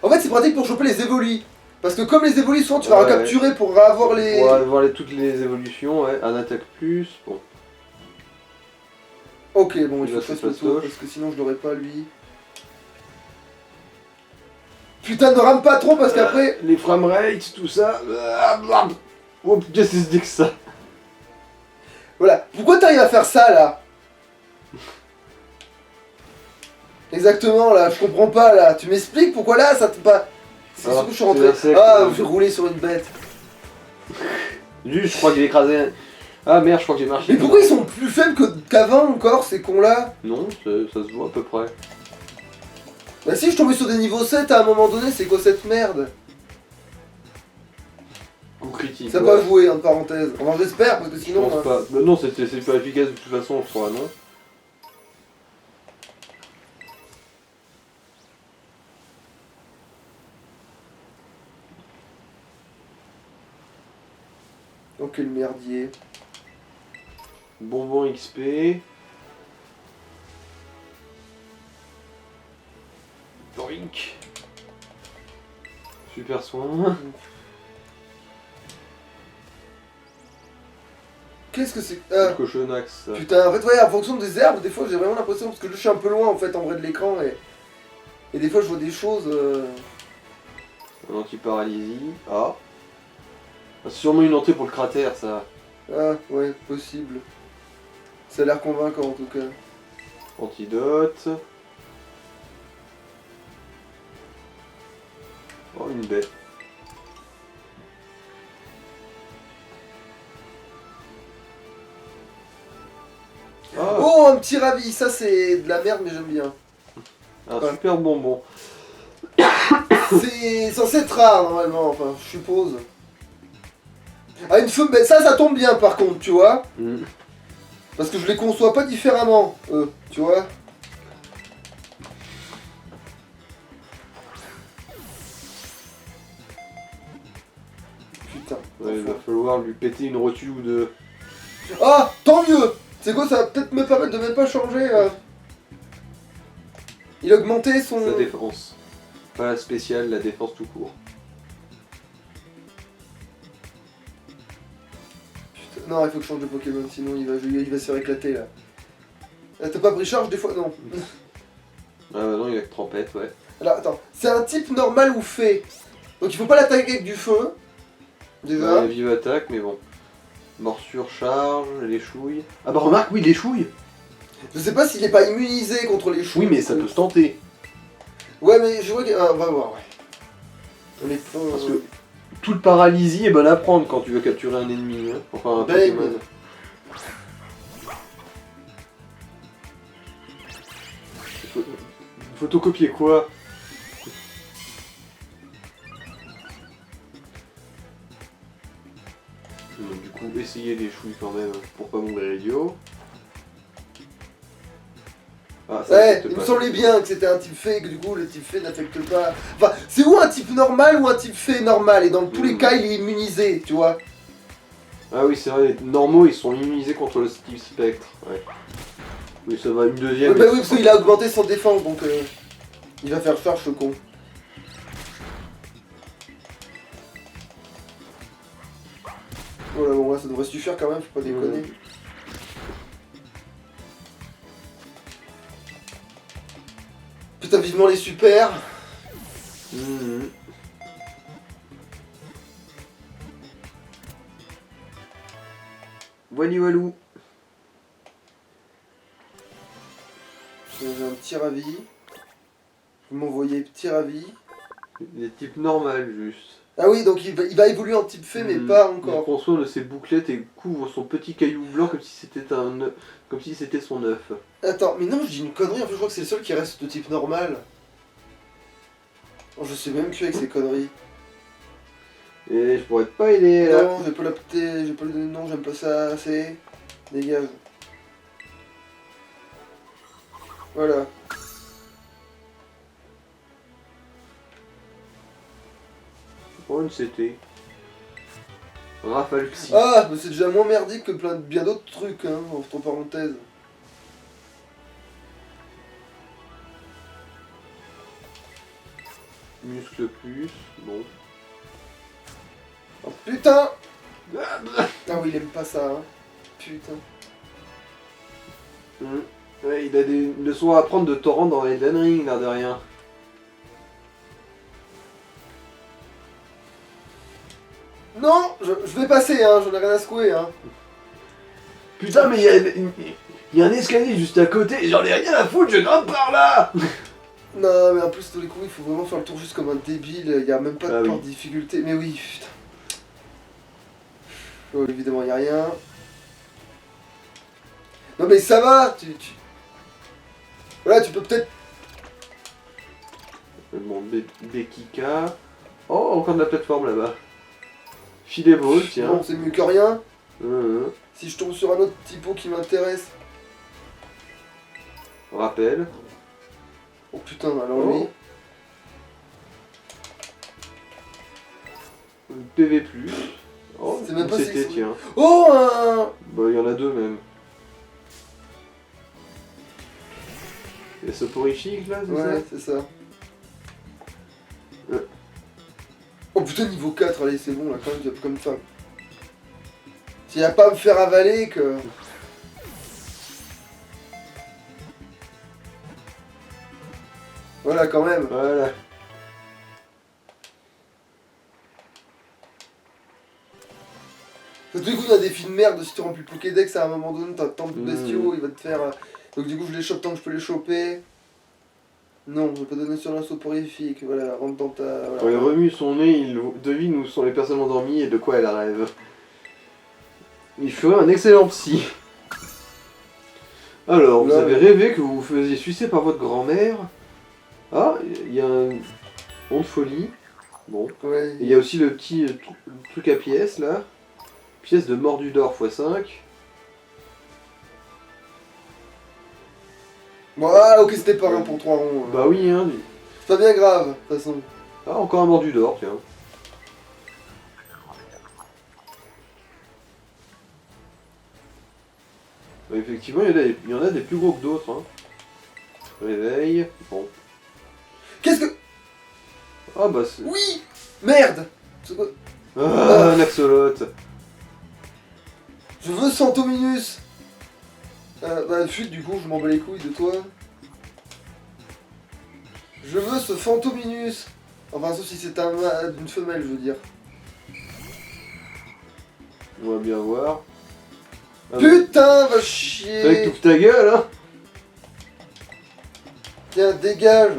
En fait c'est pratique pour choper les évolis. Parce que comme les évolis souvent tu vas Ouais. recapturer pour avoir les... Pour avoir toutes les évolutions, ouais. Un attaque plus, bon. Ok bon il Là, faut que je c'est fasse le pas tour stoche. parce que sinon je l'aurais pas lui. Putain ne rame pas trop parce qu'après... Les framerates, tout ça. Oh, qu'est-ce que c'est que ça? Voilà. Pourquoi t'arrives à faire ça là? Exactement là, je comprends pas là. Tu m'expliques pourquoi là ça te pas... C'est Alors, surtout que je suis rentré... c'est insecte, Ah, je vais rouler sur une bête. Juste, je crois que j'ai écrasé un... Ah merde, je crois que j'ai marché. Mais pourquoi ils sont plus faibles qu'avant encore ces cons là? Non, ça se voit à peu près. Bah si je tombais sur des niveaux 7 à un moment donné, c'est quoi cette merde? Coup critique. Ça ouais. va pas jouer, entre parenthèses. Enfin j'espère parce que Je sinon... pense hein. pas. Bah non, c'est pas efficace de toute façon, je crois, non? Oh quel merdier. Bonbon XP. Doink. Super soin. Qu'est-ce que c'est? Ah, Cochonax. Ça. putain, en fait ouais, en fonction des herbes, des fois j'ai vraiment l'impression, parce que je suis un peu loin en fait en vrai de l'écran et des fois je vois des choses... Un anti-paralysie. Ah. Ah, c'est sûrement une entrée pour le cratère, ça. Ah ouais, possible. Ça a l'air convaincant en tout cas. Antidote. Oh, une bête. Ah, Oh, un petit ravi, ça c'est de la merde, mais j'aime bien. un super bonbon. C'est censé être rare normalement, enfin, je suppose. Ah, une femelle, ça tombe bien par contre, tu vois. Parce que je les conçois pas différemment, eux, tu vois. Putain. Ouais, il va falloir lui péter une rotule ou deux. Ah, tant mieux. C'est quoi, ça va peut-être me permettre de même pas changer. Il a augmenté son... Sa défense. Pas la spéciale, la défense tout court. Putain, non, il faut que je change de Pokémon, sinon il va se faire éclater là. T'as pas pris charge des fois? Non. Ah bah non, il a que trempette, ouais. Alors attends, c'est un type normal ou fait. Donc il faut pas l'attaquer avec du feu. Déjà. Ouais, vive attaque, mais bon. Morsure, charge, les chouilles. Ah bah remarque, oui, les chouilles. Je sais pas s'il est pas immunisé contre les chouilles. Oui, mais ça peut se tenter. Ouais, mais je vois que... on va voir, ouais. On est pas... Parce que toute paralysie est bonne à prendre quand tu veux capturer un ennemi. Hein. Enfin, un Ben, Pokémon. Photocopier quoi? Donc, du coup, essayer les chouilles quand même pour pas mourir idiot. Ah, ça Ouais, affecte il me pas. semblait bien que c'était un type fait, que du coup le type fait n'affecte pas... Enfin, c'est ou un type normal ou un type fait normal, et dans tous les cas il est immunisé, tu vois. Ah oui, c'est vrai, les normaux ils sont immunisés contre le type spectre. Ouais. Oui, ça va, une deuxième. Bah oui, parce qu'il a augmenté son défense, donc il va faire charge ce con. Voilà, bon, ouais, ça devrait suffire quand même, faut pas déconner. Putain, vivement les super. Mhm. Voili walou. J'ai un petit ravi. Vous m'envoyez petit ravi. Des types normales juste. Ah oui, donc il va évoluer en type fait, mais pas Il encore. prend soin de ses bouclettes et couvre son petit caillou blanc comme si c'était un œuf, comme si c'était son œuf. Attends, mais non, je dis une connerie, en fait je crois que c'est le seul qui reste de type normal. Oh, je sais même plus avec ces conneries. Et je pourrais pas aider là. Non, je vais pas l'appeler, je vais pas le donner de nom, j'aime pas ça assez. Dégage. Voilà. Oh, une CT. Rafalxi. Ah, mais c'est déjà moins merdique que bien d'autres trucs, hein, entre parenthèses. Muscle plus. Bon. Oh putain. Ah oui, il aime pas ça, hein. Putain. Ouais, il a des leçons à apprendre de torrent dans Elden Ring, l'air de rien. Non, je vais passer, hein, j'en ai rien à secouer, hein. Putain, mais il y a un escalier juste à côté, j'en ai rien à foutre, je grimpe par là. Non, mais en plus, tous les coups, il faut vraiment faire le tour juste comme un débile, il y a même pas de oui. porte de difficulté. Mais oui, putain. Oh, évidemment, il a rien. Non, mais ça va, Voilà, tu peux peut-être... Bon, Bekika. Oh, encore de la plateforme là-bas. Filet-ball, tiens. Bon, c'est mieux que rien. Hum, Si je tombe sur un autre typo qui m'intéresse... Rappel. Oh putain, alors lui... PV+. Oh, C'est même pas c'était, sexy. tiens. Oh, un... Bah, il y en a deux même. Il y a soporifique là, c'est Ouais, ça? c'est ça. Oh putain, niveau 4, allez, c'est bon, là, quand même, j'ai comme ça. S'il y a pas à me faire avaler que... Voilà, quand même. Voilà. Parce que du coup, il y a des films de merde, si tu remplis le Pokédex à un moment donné, t'as tant de bestiaux, il va te faire Donc du coup je les chope tant que je peux les choper. Non, je vais pas donner sur l'assaut horrifique, voilà, rentre dans ta... Voilà. Quand il remue son nez, il devine où sont les personnes endormies et de quoi elles rêvent. Il ferait un excellent psy. Alors, vous Là, avez rêvé que vous vous faisiez sucer par votre grand-mère. Ah, il y a un on de folie. Bon. Ouais. Et il y a aussi le petit truc à pièces là. Pièce de mordu d'or x5. Bon, ah, ok, c'était pas rien pour 3 ronds. Bah oui, hein. C'est pas bien grave, de toute façon. Ah, encore un mordu d'or, tiens. Bah, effectivement, il y en a des plus gros que d'autres. Hein. Réveil. Bon. Qu'est-ce que... Ah bah c'est... Oui. Merde. C'est quoi? Ah, un axolote. Je veux Santominus. Bah, fuite, du coup, je m'en bats les couilles de toi. Je veux ce Fantominus. Enfin, sauf si c'est une femelle, je veux dire. On va bien voir. Ah, Putain, va avec chier. toute ta gueule, hein. Tiens, dégage.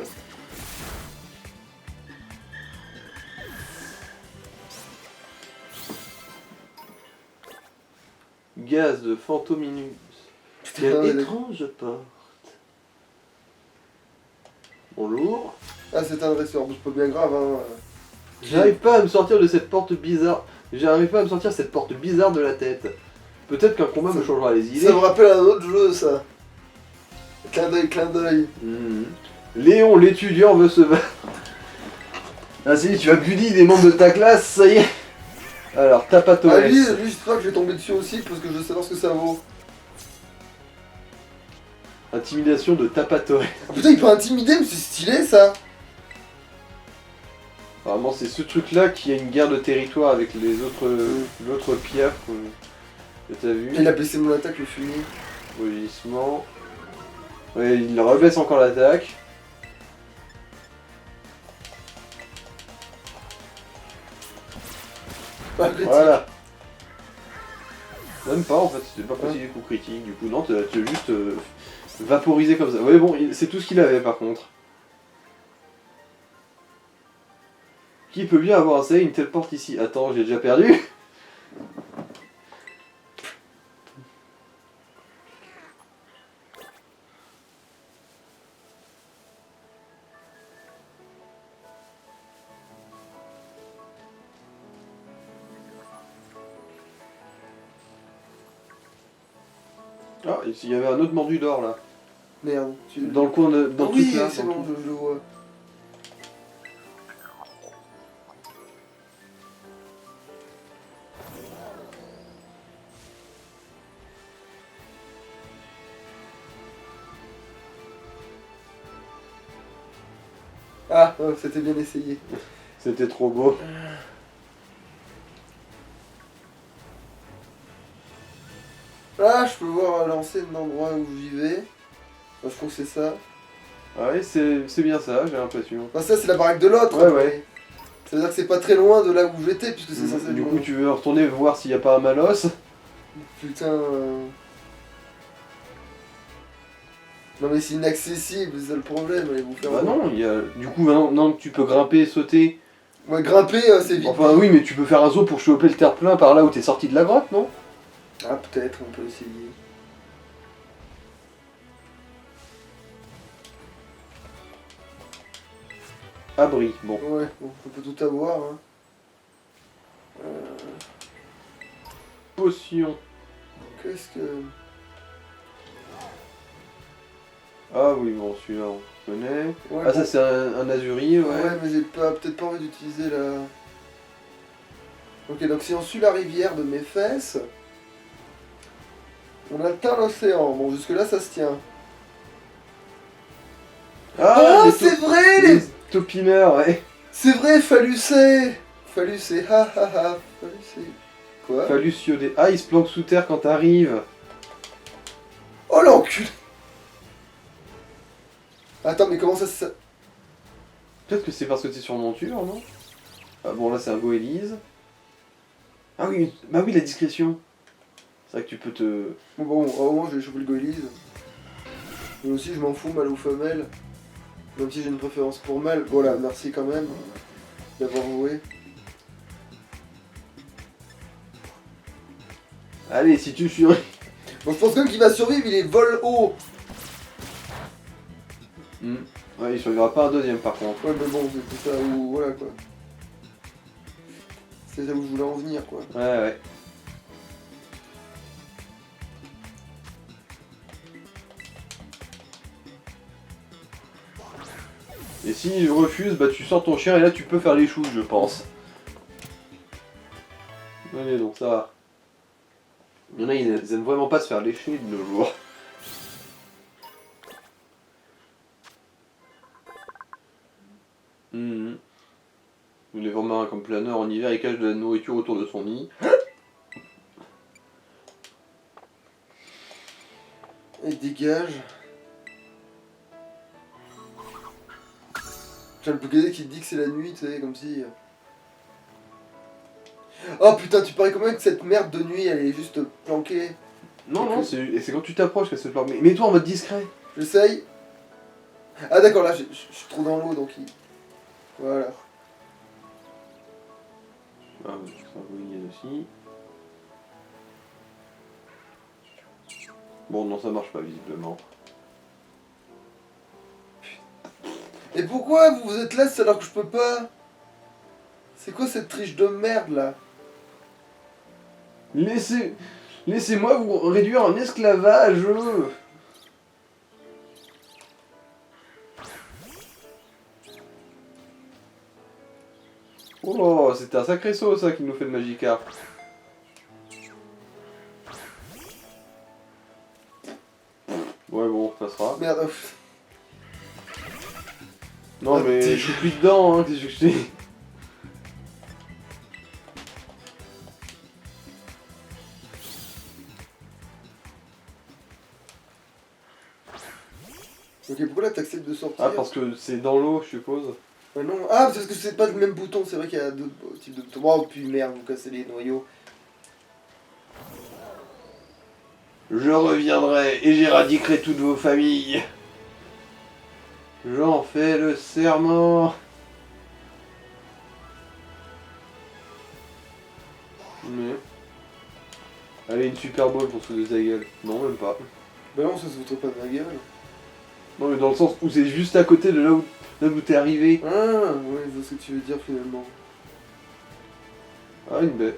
Gaz de Fantominus. Quelle mais- étrange porte. Bonjour. Ah, c'est un dresseur, c'est pas bien grave, hein. J'arrive pas à me sortir de cette porte bizarre. J'arrive pas à me sortir de cette porte bizarre de la tête. Peut-être qu'un combat me changera les idées. Ça me rappelle un autre jeu, ça. Clin d'œil, clin d'œil. Mhm. Léon, l'étudiant, veut se battre. Ah si, tu as bully des membres de ta classe, ça y est. Alors, Ah, lui, Tapatoès. je crois que je vais tomber dessus aussi parce que je veux savoir ce que ça vaut. Intimidation de Tapatoès. Ah, putain, il peut intimider, mais c'est stylé, ça. Apparemment, c'est ce truc-là qui a une guerre de territoire avec les autres, l'autre piaf que t'as vu. Il a baissé mon attaque, le fumier. Rugissement. Ouais, il rebaisse encore l'attaque. Ah, critique. Voilà. Même pas en fait, c'était pas possible des coups critiques. Du coup, non, t'as juste vaporisé comme ça. Ouais, bon, c'est tout ce qu'il avait par contre. Qui peut bien avoir essayé une telle porte ici? Attends, j'ai déjà perdu. Ah, il y avait un autre mordu d'or là. Merde. Dans le coin de. Dans Ah le oui, truc là. c'est dans le bon, truc. je le vois. Ah, oh, c'était bien essayé. C'était trop beau. Ah, je peux voir lancer l'endroit où je vivais. Enfin, je crois que c'est ça. Ah ouais, c'est bien ça, j'ai l'impression. Enfin, ça, c'est la baraque de l'autre. Ouais, mais ouais. Ça veut dire que c'est pas très loin de là où j'étais, puisque c'est censé être Du loin. coup, tu veux retourner voir s'il n'y a pas un Malos? Putain. Non, mais c'est inaccessible, c'est ça le problème, allez vous faire. Bah non, il y a... du coup, maintenant que tu peux grimper et sauter. Ouais, grimper, c'est vite. Enfin, oui, mais tu peux faire un saut pour choper le terre-plein par là où t'es sorti de la grotte, non? Ah, peut-être, on peut essayer. Abri, bon. Ouais, bon, on peut tout avoir, hein. Potion. Qu'est-ce que. Ah oui, bon, celui-là, on connaît. Ouais, Ah, bon. ça, c'est un azuri, ouais. Ouais, mais j'ai peut-être pas envie d'utiliser la. Ok, donc si on suit la rivière de mes fesses, on atteint l'océan. Bon, jusque-là, ça se tient. Ah, Oh, les c'est top- vrai les topineurs, ouais. C'est vrai, Phallucé Phallucé, ha ha ha, Phallucé. Quoi? Phallus iodé. Ah, il se planque sous terre quand t'arrives. Oh l'encul. Attends, mais comment ça... Peut-être que c'est parce que t'es sur monture, non? Ah bon, là, c'est un Goélise. Ah oui, bah oui, la discrétion. C'est vrai que tu peux te... Bon, au moins, j'ai chopé le goélise. Mais aussi je m'en fous, mâle ou femelle. Même si j'ai une préférence pour mâle. Voilà, merci quand même d'avoir joué. Allez, si tu survis. Bon, je pense quand même qu'il va survivre, il est vol haut. Ouais, il survivra pas un deuxième par contre. Ouais, mais bon, c'est ça où. Voilà quoi. C'est là où je voulais en venir quoi. Ouais. Et s'il refuse, bah tu sors ton chien et là tu peux faire les choux, je pense. Allez donc ça va. Il y en a, ils aiment vraiment pas se faire lécher de nos jours. Les vers marins comme planeur en hiver, il cache de la nourriture autour de son nid. Et dégage. J'ai le Pokédex qui te dit que c'est la nuit, tu sais, comme si. Oh putain, tu parais comment que cette merde de nuit elle est juste planquée. Non, c'est quand tu t'approches qu'elle se planque. Mais mets-toi en mode discret. J'essaye. Ah d'accord, là je suis trop dans l'eau donc il. Voilà. Ah, ça va aussi. Bon, non, ça marche pas visiblement. Et pourquoi vous êtes là alors que je peux pas? C'est quoi cette triche de merde là? Laissez-moi vous réduire en esclavage. Oh, c'était un sacré saut ça qui nous fait le Magikarp. Ouais bon, ça sera. Merde. Non mais je suis plus dedans, hein, qu'est-ce que je te dis. Ok, pourquoi là t'acceptes de sortir? Ah, parce que c'est dans l'eau, je suppose. Ouais, non. Ah, parce que c'est pas le même bouton, c'est vrai qu'il y a d'autres types de boutons. Oh, puis merde, vous cassez les noyaux. Je reviendrai et j'éradiquerai toutes vos familles. J'en fais le serment. Mais... Allez, une Super Bowl pour se de ta gueule. Non, même pas. Bah non, ça se foutrait pas de ma gueule. Non, mais dans le sens où c'est juste à côté de là où t'es arrivé. Ah, ouais, je vois ce que tu veux dire finalement. Ah, une baie.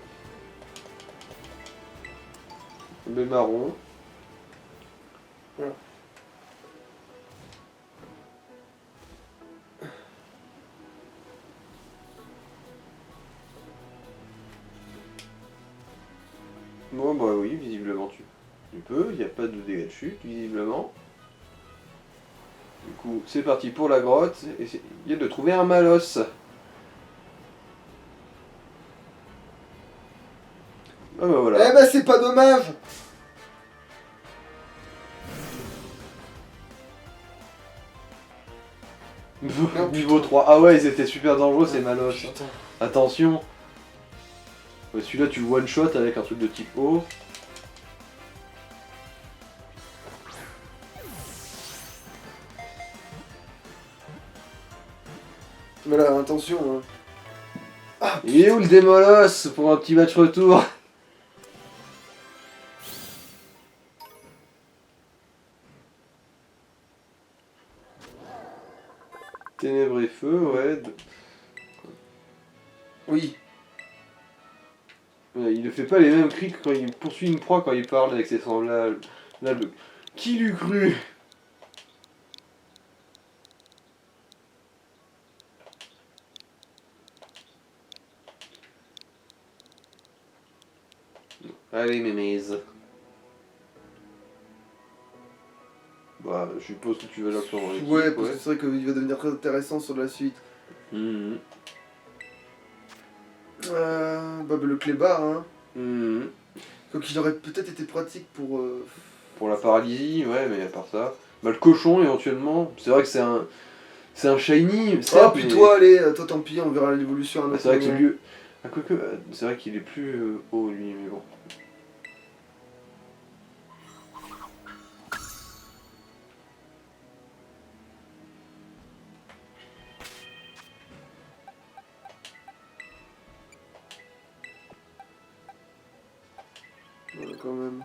Une baie marron. Voilà. Bon, bah oui, visiblement tu peux. Il n'y a pas de dégâts de chute, visiblement. Du coup, c'est parti pour la grotte. Essayez de trouver un Malos. Ah bah voilà. Eh bah c'est pas dommage. Niveau 3. Ah ouais, ils étaient super dangereux ces Malos. Putain. Attention. Ouais, celui-là tu le one shot avec un truc de type O. Mais là, attention. Hein. Il est où le Démolos pour un petit match retour? Ténèbres et feu, ouais. Oui. Ouais, il ne fait pas les mêmes cris que quand il poursuit une proie quand il parle avec ses semblables. Là, qui l'eût cru? Allez, mémèse. Bah, je suppose que tu vas l'appeler en équipe. Ouais, parce que c'est vrai qu'il va devenir très intéressant sur la suite. Mhm. Bah le clébard, hein. Mhm. Donc il aurait peut-être été pratique pour... Pour la paralysie, ouais, mais à part ça. Bah, le cochon, éventuellement. C'est vrai que c'est un shiny. Ah, certes, puis mais- toi, allez, toi tant pis, on verra l'évolution à un Bah, autre c'est vrai que moment. ce lieu. Ah, quoique, c'est vrai qu'il est plus haut, lui, mais bon. quand même.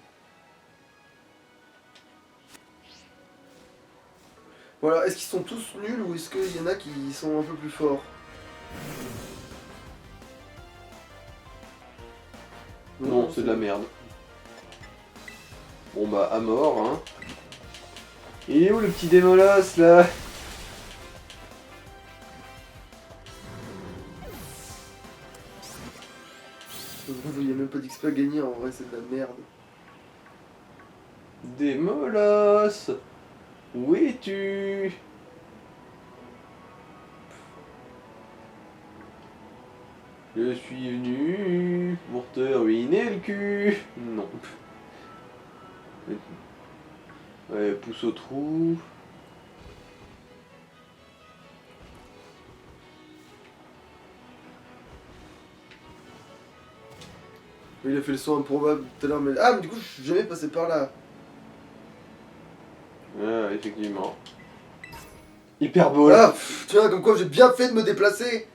Voilà, est-ce qu'ils sont tous nuls ou est-ce qu'il y en a qui sont un peu plus forts? Non, c'est de la merde. Bon bah, à mort, hein. Il est où le petit démolosse, là? Il n'y a même pas d'XP à gagner, en vrai, c'est de la merde. Démolosse! Où es-tu? Je suis venu pour te ruiner le cul. Non. Ouais, pousse au trou. Il a fait le saut improbable tout à l'heure, mais... Ah, mais du coup, je suis jamais passé par là. Ouais, effectivement. Hyperbole. Ah, tiens, comme quoi j'ai bien fait de me déplacer.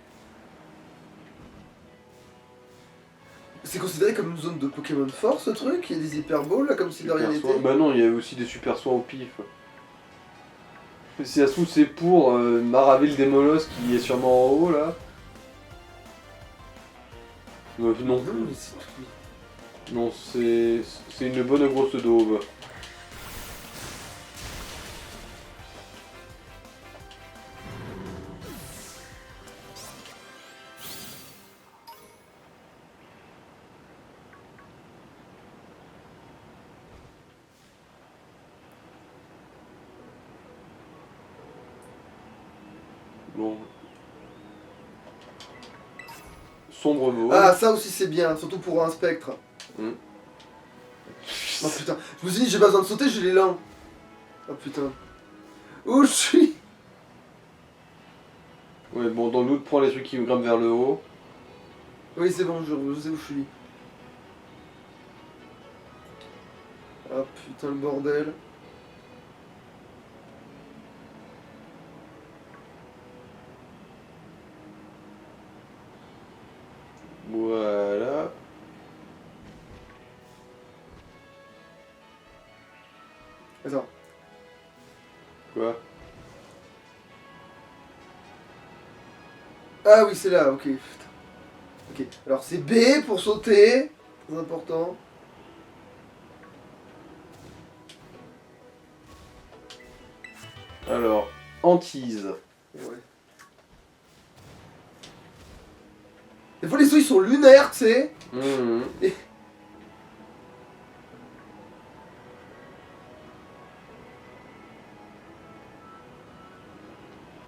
C'est considéré comme une zone de Pokémon fort, ce truc? Il y a des hyperballs, là, comme si de rien Super soin. n'était. Bah non, il y avait aussi des super soins au pif. Si ça se trouve, c'est pour Maraville Démolosse qui est sûrement en haut, là. Non Non, plus. mais c'est tout. Non, c'est une bonne grosse daube. Bon. Sombre mauve. Ah, ça aussi c'est bien, surtout pour un spectre. Hmm. Oh putain, je me suis dit j'ai pas besoin de sauter, j'ai l'élan. Oh putain. Où je suis? Ouais, bon, dans le doute, prends les trucs qui grimpent vers le haut. Oui, c'est bon, je sais où je suis. Ah putain, le bordel. Voilà. Attends. Quoi? Ah oui, c'est là, ok. Putain. Ok, alors c'est B pour sauter. Très important. Alors, hantise. Ouais. Des fois les sauts ils sont lunaires, tu sais. Mhm. Et